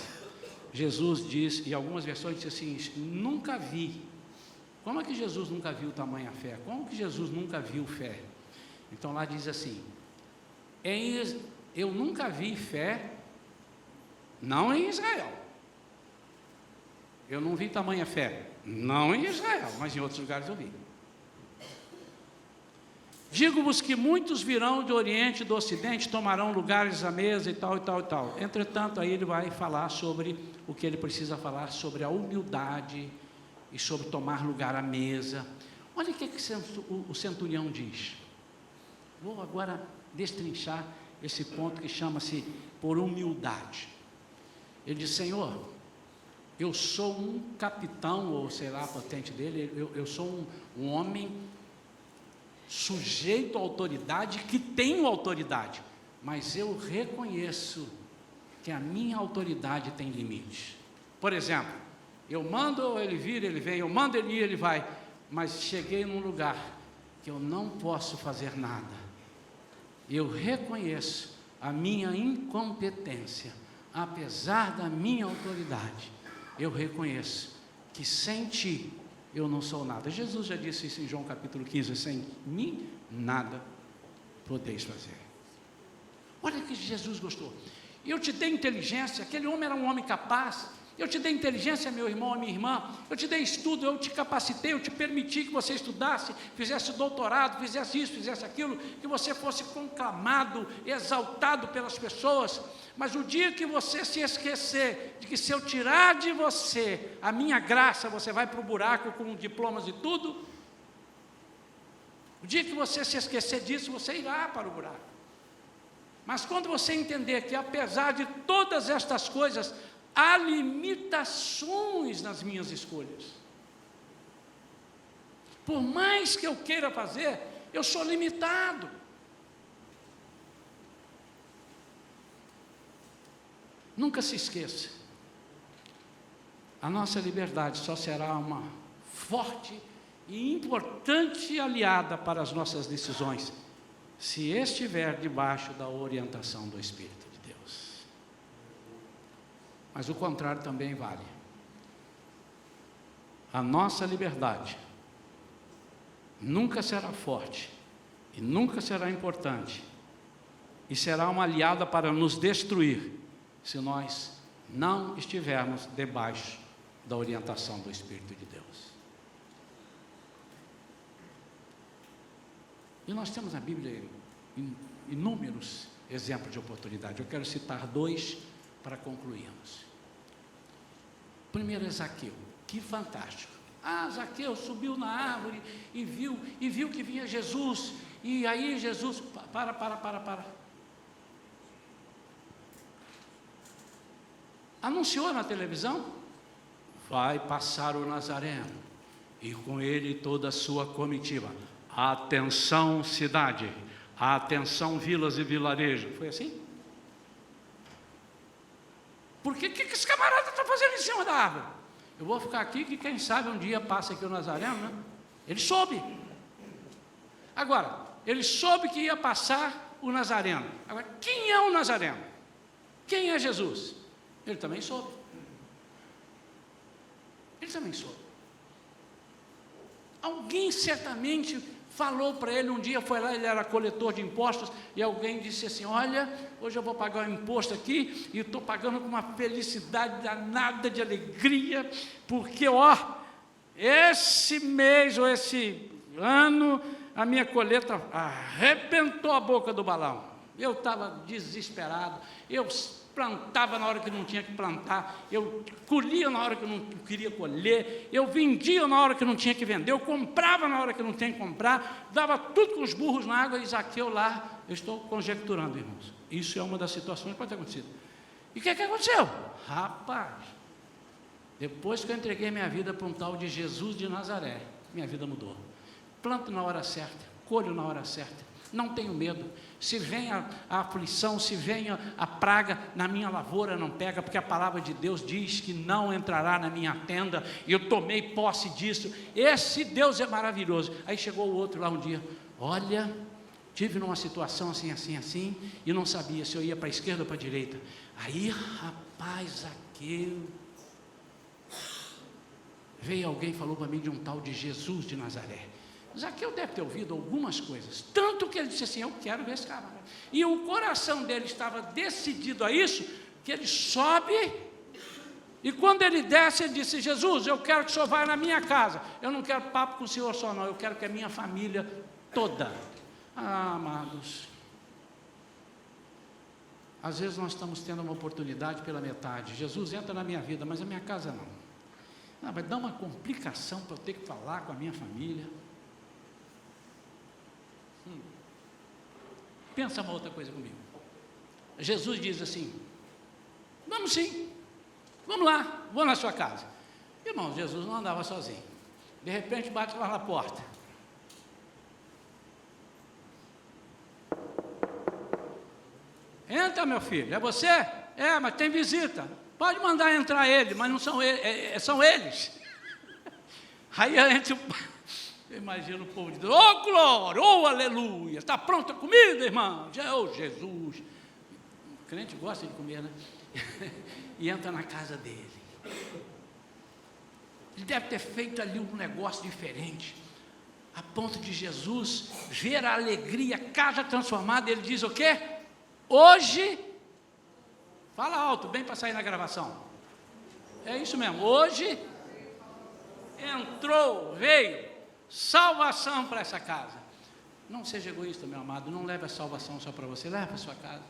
Jesus diz, e algumas versões dizem assim: nunca vi. Como é que Jesus nunca viu tamanha fé? Como que Jesus nunca viu fé? Então lá diz assim: eu nunca vi fé, não em Israel. Eu não vi tamanha fé, não em Israel, mas em outros lugares eu vi. Digo-vos que muitos virão do Oriente e do Ocidente, tomarão lugares à mesa e tal, e tal, e tal. Entretanto, aí ele vai falar sobre o que ele precisa falar, sobre a humildade e sobre tomar lugar à mesa. Olha o que o centurião diz. Vou agora destrinchar esse ponto que chama-se por humildade. Ele diz: Senhor, eu sou um capitão, ou sei lá a patente dele, eu sou um homem sujeito à autoridade, que tenho autoridade, mas eu reconheço que a minha autoridade tem limites. Por exemplo, eu mando ele vir, ele vem, eu mando ele ir, ele vai, mas cheguei num lugar que eu não posso fazer nada. Eu reconheço a minha incompetência, apesar da minha autoridade. Eu reconheço que sem ti eu não sou nada. Jesus já disse isso em João capítulo 15: sem mim nada podeis fazer. Olha que Jesus gostou. Eu te dei inteligência, aquele homem era um homem capaz. Eu te dei inteligência, meu irmão, minha irmã. Eu te dei estudo, eu te capacitei, eu te permiti que você estudasse, fizesse doutorado, fizesse isso, fizesse aquilo, que você fosse conclamado, exaltado pelas pessoas. Mas o dia que você se esquecer de que se eu tirar de você a minha graça, você vai para o buraco com diplomas e tudo, o dia que você se esquecer disso, você irá para o buraco. Mas quando você entender que apesar de todas estas coisas, há limitações nas minhas escolhas. Por mais que eu queira fazer, eu sou limitado. Nunca se esqueça, a nossa liberdade só será uma forte e importante aliada para as nossas decisões, se estiver debaixo da orientação do Espírito de Deus. Mas o contrário também vale. A nossa liberdade nunca será forte e nunca será importante, e será uma aliada para nos destruir, se nós não estivermos debaixo da orientação do Espírito de Deus. E nós temos na Bíblia inúmeros exemplos de oportunidade. Eu quero citar 2 para concluirmos. Primeiro é Zaqueu. Que fantástico. Zaqueu subiu na árvore e viu que vinha Jesus. E aí Jesus, para. Anunciou na televisão: vai passar o Nazareno, e com ele toda a sua comitiva. Atenção cidade, atenção vilas e vilarejos. Foi assim? Por que esse camarada está fazendo em cima da árvore? Eu vou ficar aqui, que quem sabe um dia passa aqui o Nazareno, né? Ele soube. Agora, ele soube que ia passar o Nazareno. Agora, quem é o Nazareno? Quem é Jesus? Ele também soube. Ele também soube. Alguém certamente falou para ele um dia, foi lá, ele era coletor de impostos, e alguém disse assim: olha, hoje eu vou pagar um imposto aqui, e estou pagando com uma felicidade danada, de alegria, porque esse mês ou esse ano, a minha colheita arrebentou a boca do balão. Eu estava desesperado, eu plantava na hora que não tinha que plantar, eu colhia na hora que não queria colher, eu vendia na hora que não tinha que vender, eu comprava na hora que não tinha que comprar, dava tudo com os burros na água, e Zaqueu lá, eu estou conjecturando, irmãos, isso é uma das situações que pode ter acontecido. E o que aconteceu? Rapaz, depois que eu entreguei minha vida para um tal de Jesus de Nazaré, minha vida mudou. Planto na hora certa, colho na hora certa, não tenho medo. Se vem a aflição, se vem a praga, na minha lavoura não pega, porque a palavra de Deus diz que não entrará na minha tenda, e eu tomei posse disso. Esse Deus é maravilhoso. Aí chegou o outro lá um dia: olha, tive numa situação assim, e não sabia se eu ia para a esquerda ou para a direita. Aí, rapaz, Zaqueu, veio alguém e falou para mim de um tal de Jesus de Nazaré. Zaqueu deve ter ouvido algumas coisas, tanto que ele disse assim: eu quero ver esse cara. E o coração dele estava decidido a isso, que ele sobe, e quando ele desce, ele disse: Jesus, eu quero que o senhor vá na minha casa, eu não quero papo com o senhor só não, eu quero que a minha família toda. Amados, às vezes nós estamos tendo uma oportunidade pela metade. Jesus entra na minha vida, mas a minha casa não. Não, vai dar uma complicação para eu ter que falar com a minha família. Pensa uma outra coisa comigo. Jesus diz assim: vamos sim, vamos lá, vou na sua casa. Irmão, Jesus não andava sozinho. De repente bate lá na porta. Entra, meu filho, é você? É, mas tem visita. Pode mandar entrar ele, mas não são eles, são eles. Aí entra eu imagino o povo dizendo: oh glória, oh aleluia, está pronta a comida, irmão? Oh Jesus. O crente gosta de comer, né? E entra na casa dele. Ele deve ter feito ali um negócio diferente, a ponto de Jesus ver a alegria, a casa transformada. Ele diz o quê? Hoje, fala alto, bem para sair na gravação. É isso mesmo, hoje entrou, veio salvação para essa casa. Não seja egoísta, meu amado, não leve a salvação só para você, leve para a sua casa.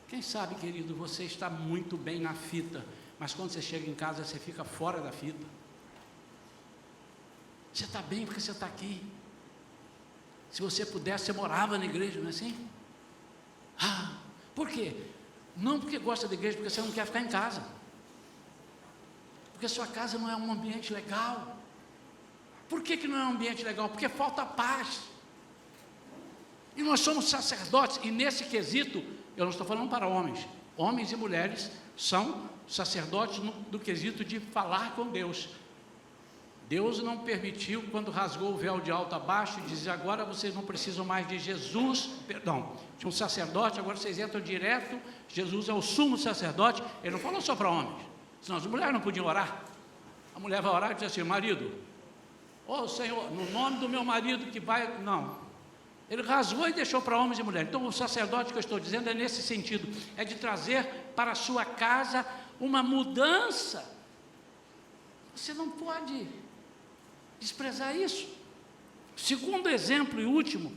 Quem sabe, querido, você está muito bem na fita, mas quando você chega em casa, você fica fora da fita. Você está bem porque você está aqui. Se você pudesse, você morava na igreja, não é assim? Ah, por quê? Não porque gosta da igreja, porque você não quer ficar em casa. Porque sua casa não é um ambiente legal. Por que não é um ambiente legal? Porque falta paz. E nós somos sacerdotes, e nesse quesito, eu não estou falando para homens. Homens e mulheres são sacerdotes do quesito de falar com Deus. Deus não permitiu, quando rasgou o véu de alto a baixo, dizer: agora vocês não precisam mais de Jesus, perdão, de um sacerdote, agora vocês entram direto, Jesus é o sumo sacerdote. Ele não falou só para homens, senão as mulheres não podiam orar. A mulher vai orar e diz assim: marido, ô Senhor, no nome do meu marido que vai, não. Ele rasgou e deixou para homens e mulheres. Então o sacerdote que eu estou dizendo é nesse sentido, é de trazer para a sua casa uma mudança. Você não pode desprezar isso. Segundo exemplo e último,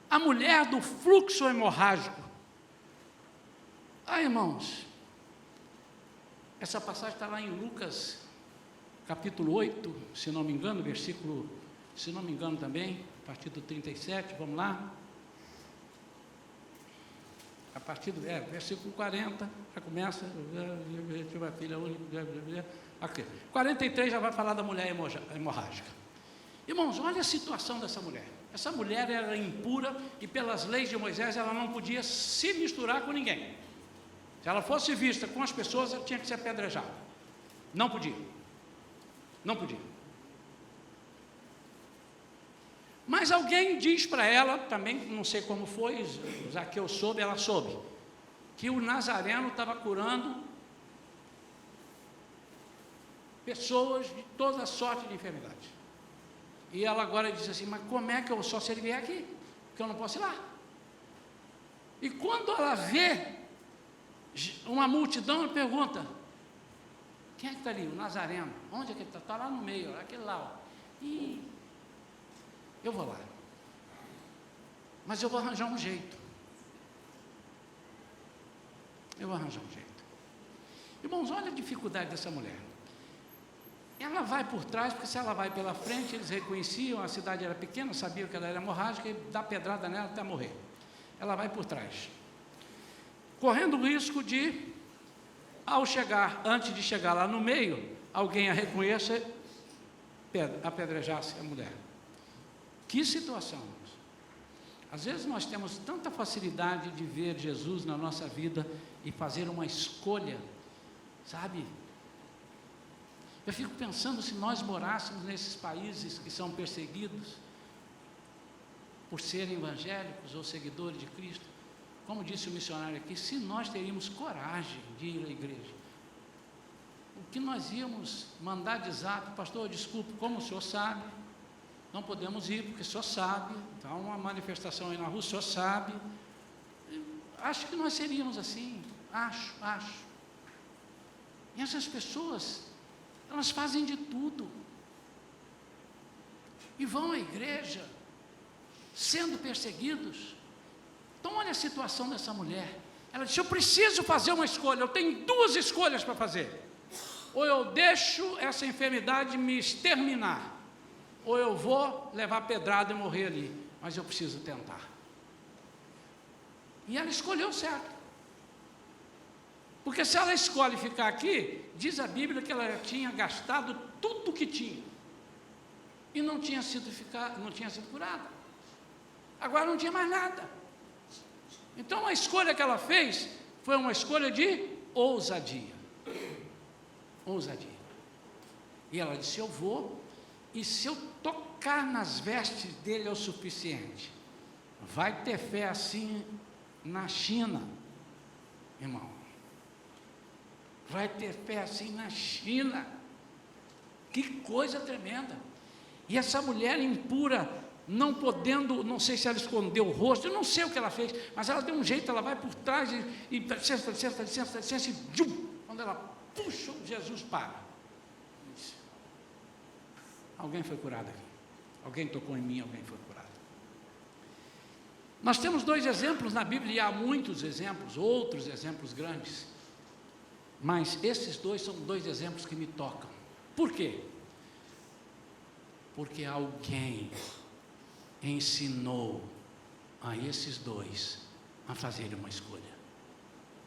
a mulher do fluxo hemorrágico. Irmãos, essa passagem está lá em Lucas, capítulo 8, se não me engano, versículo, se não me engano também, a partir do 37, vamos lá. A partir do versículo 40, já começa, tive a filha única, aqui. 43 já vai falar da mulher hemorrágica. Irmãos, olha a situação dessa mulher. Essa mulher era impura e pelas leis de Moisés ela não podia se misturar com ninguém. Se ela fosse vista com as pessoas, ela tinha que ser apedrejada. Não podia. Não podia. Mas alguém diz para ela, também não sei como foi, Zaqueu soube, ela soube, que o Nazareno estava curando pessoas de toda sorte de enfermidade. E ela agora diz assim: mas como é que eu só se ele vier aqui? Porque eu não posso ir lá. E quando ela vê uma multidão, ela pergunta: quem é que está ali? O Nazareno. Onde é que ele está? Está lá no meio, aquele lá. E eu vou lá. Mas eu vou arranjar um jeito. Eu vou arranjar um jeito. Irmãos, olha a dificuldade dessa mulher. Ela vai por trás, porque se ela vai pela frente, eles reconheciam, a cidade era pequena, sabiam que ela era hemorrágica, e dá pedrada nela até morrer. Ela vai por trás, correndo o risco de, ao chegar, antes de chegar lá no meio, alguém a reconheça, apedrejasse a mulher. Que situação! Às vezes nós temos tanta facilidade de ver Jesus na nossa vida e fazer uma escolha, sabe? Eu fico pensando, se nós morássemos nesses países que são perseguidos por serem evangélicos ou seguidores de Cristo, como disse o missionário aqui, se nós teríamos coragem de ir à igreja, o que nós íamos mandar de zap: pastor, desculpe, como o senhor sabe, não podemos ir, porque o senhor sabe, então uma manifestação aí na rua, o senhor sabe. Acho que nós seríamos assim, acho. E essas pessoas, elas fazem de tudo, e vão à igreja, sendo perseguidos. Então olha a situação dessa mulher. Ela disse: eu preciso fazer uma escolha, eu tenho duas escolhas para fazer. ou eu deixo essa enfermidade me exterminar, ou eu vou levar pedrada e morrer ali, mas eu preciso tentar. E ela escolheu certo. Porque se ela escolhe ficar aqui, diz a Bíblia que ela tinha gastado tudo o que tinha, e não tinha sido curada. Agora não tinha mais nada. Então a escolha que ela fez foi uma escolha de ousadia. Ousadia. E ela disse: eu vou, e se eu tocar nas vestes dele é o suficiente. Vai ter fé assim na China, irmão. Vai ter fé assim na China. Que coisa tremenda. E essa mulher impura, não podendo, não sei se ela escondeu o rosto, eu não sei o que ela fez, mas ela deu um jeito, ela vai por trás e licença, e quando ela puxa, Jesus para. Alguém foi curado aqui. Alguém tocou em mim, alguém foi curado. Nós temos 2 exemplos na Bíblia, e há muitos exemplos, outros exemplos grandes, mas esses 2 são 2 exemplos que me tocam. Por quê? Porque alguém ensinou a esses 2 a fazerem uma escolha.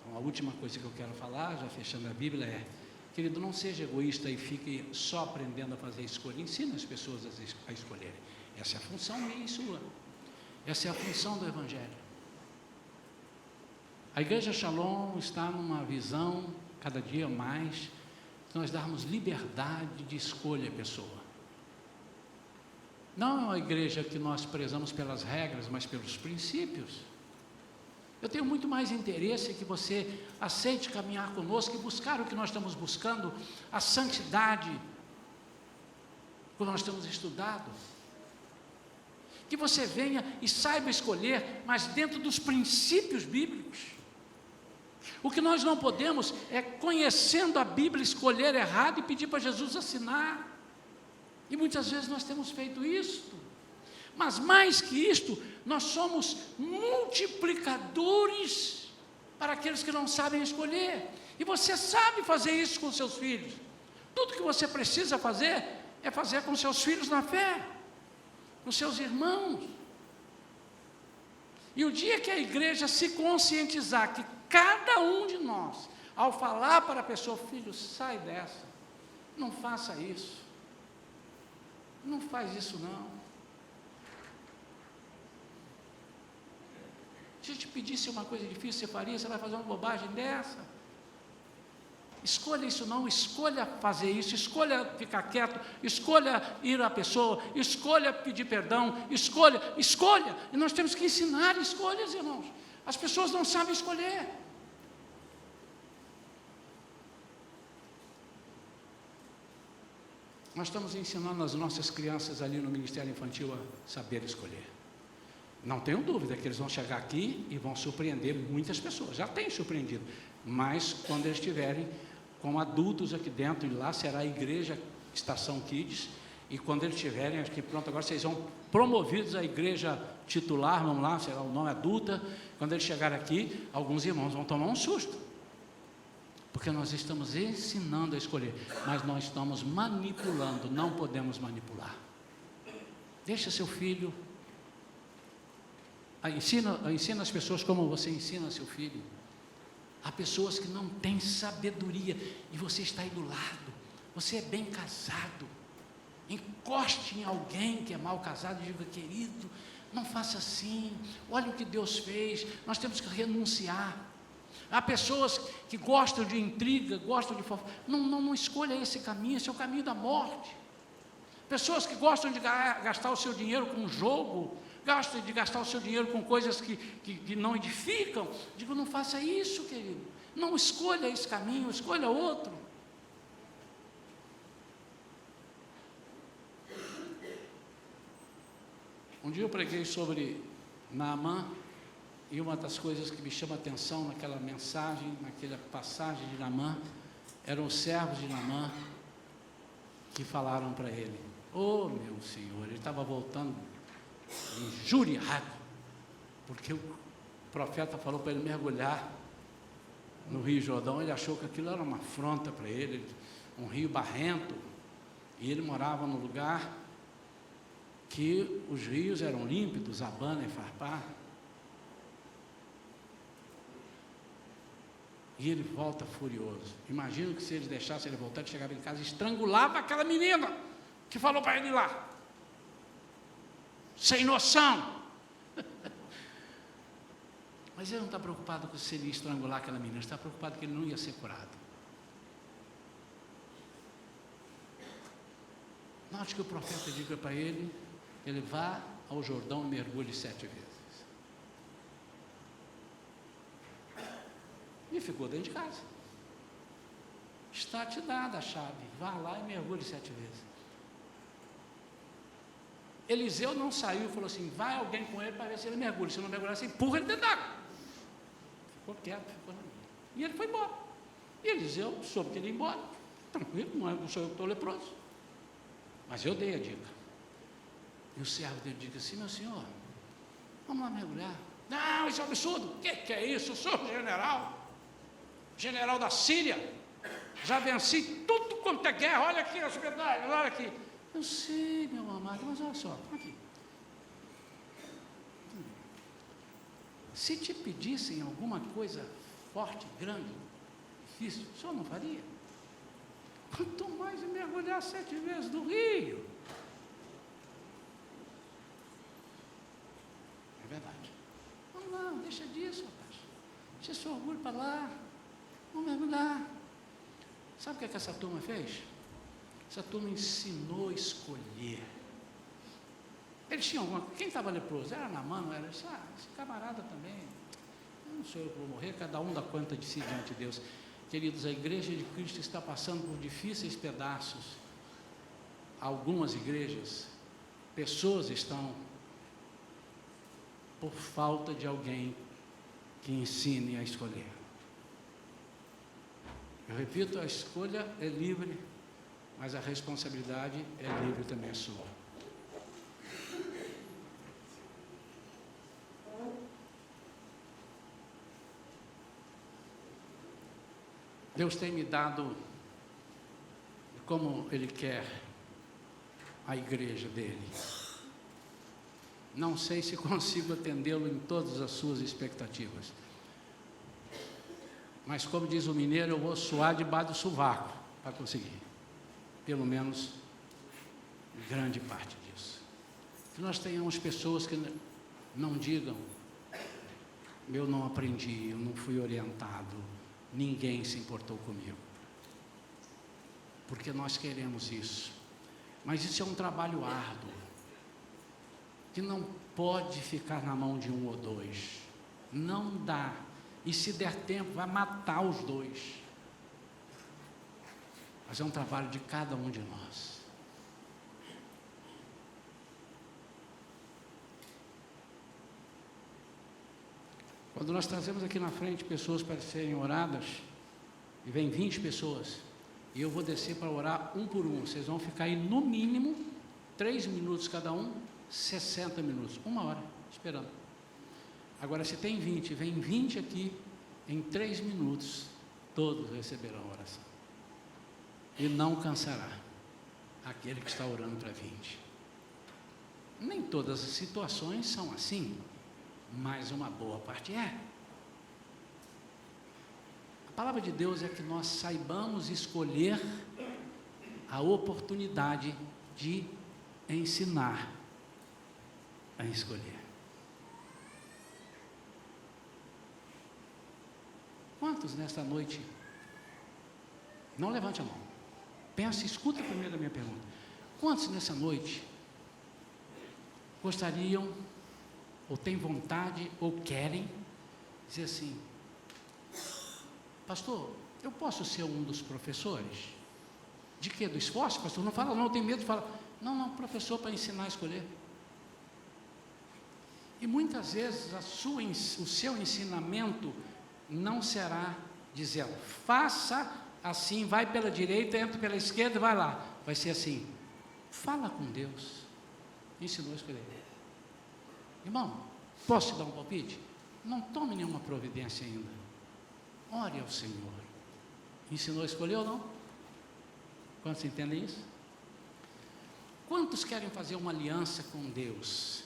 Então, a última coisa que eu quero falar, já fechando a Bíblia, é: querido, não seja egoísta e fique só aprendendo a fazer escolha. Ensina as pessoas a escolherem. Essa é a função minha e sua. Essa é a função do Evangelho. A Igreja Shalom está numa visão, cada dia mais, de nós darmos liberdade de escolha à pessoa. Não é uma igreja que nós prezamos pelas regras, mas pelos princípios. Eu tenho muito mais interesse que você aceite caminhar conosco e buscar o que nós estamos buscando, a santidade, como nós temos estudado. Que você venha e saiba escolher, mas dentro dos princípios bíblicos. O que nós não podemos é, conhecendo a Bíblia, escolher errado e pedir para Jesus assinar. E muitas vezes nós temos feito isso. Mas mais que isto, nós somos multiplicadores para aqueles que não sabem escolher. E você sabe fazer isso com seus filhos. Tudo que você precisa fazer é fazer com seus filhos na fé, com seus irmãos. E o dia que a igreja se conscientizar que cada um de nós, ao falar para a pessoa: filho, sai dessa, não faça isso, não faz isso não. Se eu te pedisse uma coisa difícil, você faria? Você vai fazer uma bobagem dessa? Escolha isso não, escolha fazer isso, escolha ficar quieto, escolha ir à pessoa, escolha pedir perdão, escolha. E nós temos que ensinar escolhas, irmãos. As pessoas não sabem escolher. Nós estamos ensinando as nossas crianças ali no Ministério Infantil a saber escolher. Não tenho dúvida que eles vão chegar aqui e vão surpreender muitas pessoas. Já têm surpreendido. Mas quando eles estiverem com adultos aqui dentro, e lá será a igreja Estação Kids, e quando eles estiverem, acho que pronto, agora vocês vão promovidos à igreja titular, vamos lá, será o nome adulta. Quando eles chegarem aqui, alguns irmãos vão tomar um susto. Porque nós estamos ensinando a escolher, mas nós estamos manipulando, não podemos manipular. Deixa seu filho, ensina as pessoas como você ensina seu filho. Há pessoas que não têm sabedoria, e você está aí do lado, você é bem casado, encoste em alguém que é mal casado e diga: querido, não faça assim, olha o que Deus fez, nós temos que renunciar. Há pessoas que gostam de intriga, gostam de fofoca. Não escolha esse caminho, esse é o caminho da morte. Pessoas que gostam de gastar o seu dinheiro com jogo, gostam de gastar o seu dinheiro com coisas que não edificam. Digo: não faça isso, querido. Não escolha esse caminho, escolha outro. Um dia eu preguei sobre Naamã. E uma das coisas que me chama a atenção naquela mensagem, naquela passagem de Naamã, eram os servos de Naamã que falaram para ele: oh meu senhor, ele estava voltando injuriado, porque o profeta falou para ele mergulhar no Rio Jordão. Ele achou que aquilo era uma afronta para ele. um rio barrento, e ele morava num lugar que os rios eram límpidos, Abana e Farpar. E ele volta furioso. Imagino que se eles deixassem ele voltar, ele chegava em casa e estrangulava aquela menina que falou para ele ir lá. Sem noção. Mas ele não está preocupado com se ele ia estrangular aquela menina, ele está preocupado que ele não ia ser curado. Note que o profeta diga para ele vá ao Jordão e mergulhe 7 vezes. E ficou dentro de casa. Está te dada a chave, vá lá e mergulhe 7 vezes. Eliseu não saiu e falou assim, vai alguém com ele para ver se ele mergulha. Se não mergulhar, você empurra ele dentro d'água. Ficou quieto, ficou na minha. E ele foi embora. E Eliseu soube que ele ia embora. Tranquilo, não sou eu que estou leproso. Mas eu dei a dica. E o servo dele disse assim, meu senhor, vamos lá mergulhar. Não, isso é um absurdo. O que é isso? Eu sou general da Síria. Já venci tudo quanto é guerra. Olha aqui as medalhas, olha aqui. Eu sei, meu amado, mas olha só, aqui. Se te pedissem alguma coisa forte, grande, difícil, o senhor não faria? Quanto mais mergulhar 7 vezes no rio. É verdade. Vamos lá, não deixa disso, rapaz. Deixa esse orgulho para lá. Vamos mergulhar. Sabe o que essa turma fez? Essa turma ensinou a escolher. Eles tinham alguma coisa. Quem estava leproso? Era Naamã, não era? Esse camarada também. Eu não sou eu que vou morrer, cada um dá conta de si diante de Deus. Queridos, a igreja de Cristo está passando por difíceis pedaços. Algumas igrejas, pessoas estão por falta de alguém que ensine a escolher. Eu repito, a escolha é livre, mas a responsabilidade é livre também a sua. Deus tem me dado como Ele quer a igreja dele. Não sei se consigo atendê-lo em todas as suas expectativas. Mas como diz o mineiro, eu vou suar debaixo do sovaco para conseguir. Pelo menos grande parte disso. Que nós tenhamos pessoas que não digam, eu não aprendi, eu não fui orientado, ninguém se importou comigo. Porque nós queremos isso. Mas isso é um trabalho árduo, que não pode ficar na mão de um ou dois. Não dá. E se der tempo, vai matar os dois. Mas é um trabalho de cada um de nós. Quando nós trazemos aqui na frente pessoas para serem oradas, e vem 20 pessoas, e eu vou descer para orar um por um, vocês vão ficar aí no mínimo 3 minutos cada um, 60 minutos, 1 hora, esperando. Agora, se tem 20, vem 20 aqui, em 3 minutos, todos receberão a oração. E não cansará aquele que está orando para 20. Nem todas as situações são assim, mas uma boa parte é. A palavra de Deus é que nós saibamos escolher a oportunidade de ensinar a escolher. Quantos nesta noite, não levante a mão, pense, escuta primeiro a minha pergunta, quantos nessa noite gostariam, ou têm vontade, ou querem dizer assim, pastor, eu posso ser um dos professores? De quê? Do esforço? Pastor, não fala não, tem medo de falar, não, professor para ensinar a escolher. E muitas vezes o seu ensinamento não será dizendo, faça assim, vai pela direita, entra pela esquerda e vai lá. Vai ser assim, fala com Deus, ensinou a escolher. Irmão, posso te dar um palpite? Não tome nenhuma providência ainda. Ore ao Senhor. Ensinou a escolher ou não? Quantos entendem isso? Quantos querem fazer uma aliança com Deus?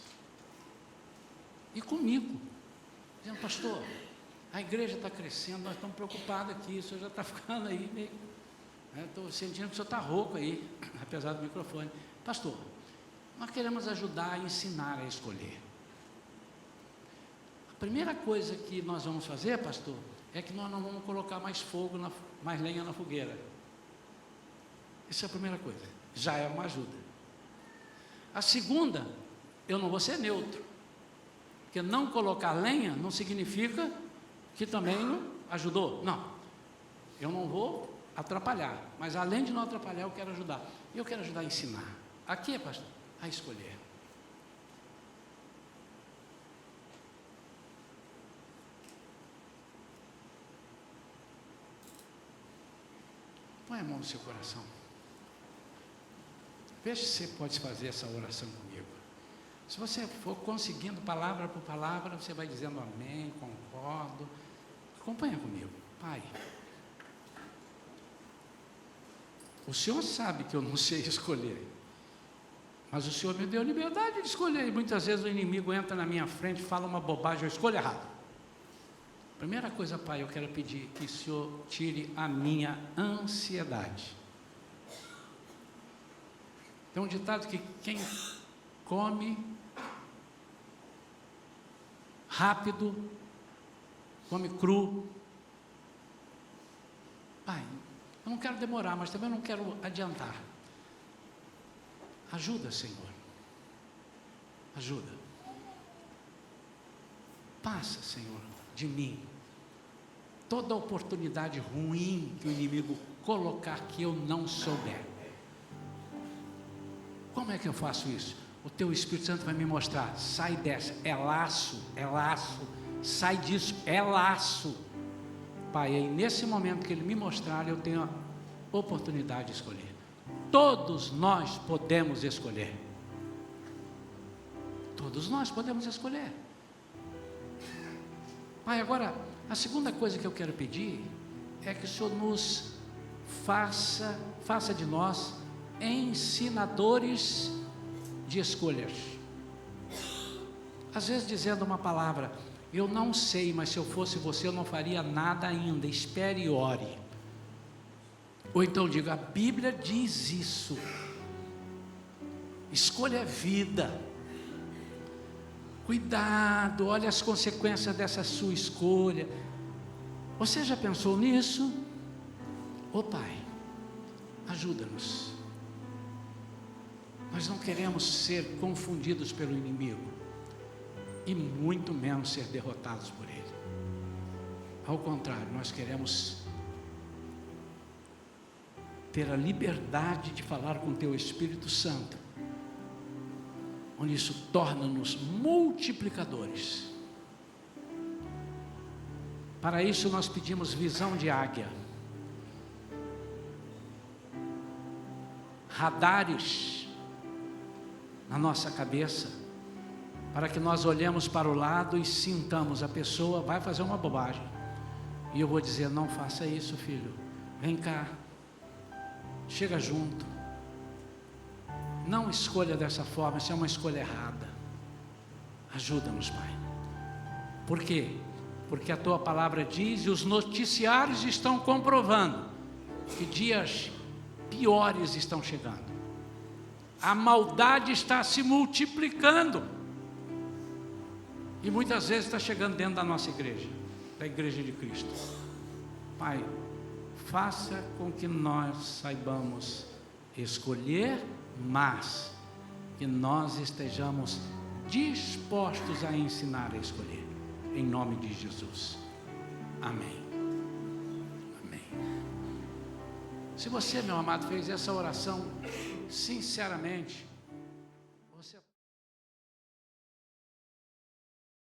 E comigo, dizendo, pastor, a igreja está crescendo, nós estamos preocupados aqui, o senhor já está ficando aí meio... Estou sentindo que o senhor está rouco aí, apesar do microfone. Pastor, nós queremos ajudar a ensinar a escolher. A primeira coisa que nós vamos fazer, pastor, é que nós não vamos colocar mais fogo, mais lenha na fogueira. Isso é a primeira coisa, já é uma ajuda. A segunda, eu não vou ser neutro, porque não colocar lenha não significa que também não ajudou. Não, eu não vou atrapalhar, mas além de não atrapalhar, eu quero ajudar. Eu quero ajudar a ensinar. Aqui, pastor, a escolher. Põe a mão no seu coração. Veja se você pode fazer essa oração comigo. Se você for conseguindo palavra por palavra, você vai dizendo amém, concordo. Acompanha comigo. Pai, o Senhor sabe que eu não sei escolher, mas o Senhor me deu liberdade de escolher, e muitas vezes o inimigo entra na minha frente, fala uma bobagem, eu escolho errado. Primeira coisa, Pai, eu quero pedir que o Senhor tire a minha ansiedade. Tem um ditado que quem come rápido, come cru. Pai, eu não quero demorar, mas também não quero adiantar. Ajuda, Senhor. Ajuda. Passa, Senhor, de mim toda oportunidade ruim que o inimigo colocar que eu não souber. Como é que eu faço isso? O teu Espírito Santo vai me mostrar. Sai dessa, é laço, sai disso, é laço. Pai, aí nesse momento que Ele me mostrar, eu tenho a oportunidade de escolher. Todos nós podemos escolher. Todos nós podemos escolher. Pai, agora, a segunda coisa que eu quero pedir é que o Senhor nos faça de nós ensinadores de escolhas. Às vezes dizendo uma palavra, eu não sei, mas se eu fosse você eu não faria nada ainda, espere e ore. Ou então digo, a Bíblia diz isso. Escolha a vida. Cuidado, olha as consequências dessa sua escolha. Você já pensou nisso? Ô Pai, ajuda-nos. Nós não queremos ser confundidos pelo inimigo, e muito menos ser derrotados por ele. Ao contrário, nós queremos ter a liberdade de falar com o Teu Espírito Santo, onde isso torna-nos multiplicadores. Para isso nós pedimos visão de águia, radares na nossa cabeça, para que nós olhemos para o lado e sintamos, a pessoa vai fazer uma bobagem, e eu vou dizer, não faça isso, filho, vem cá, chega junto, não escolha dessa forma, isso é uma escolha errada. Ajuda-nos, Pai. Por quê? Porque a Tua palavra diz, e os noticiários estão comprovando, que dias piores estão chegando. A maldade está se multiplicando, e muitas vezes está chegando dentro da nossa igreja, da igreja de Cristo. Pai, faça com que nós saibamos escolher, mas que nós estejamos dispostos a ensinar a escolher, em nome de Jesus, amém, amém. Se você, meu amado, fez essa oração sinceramente,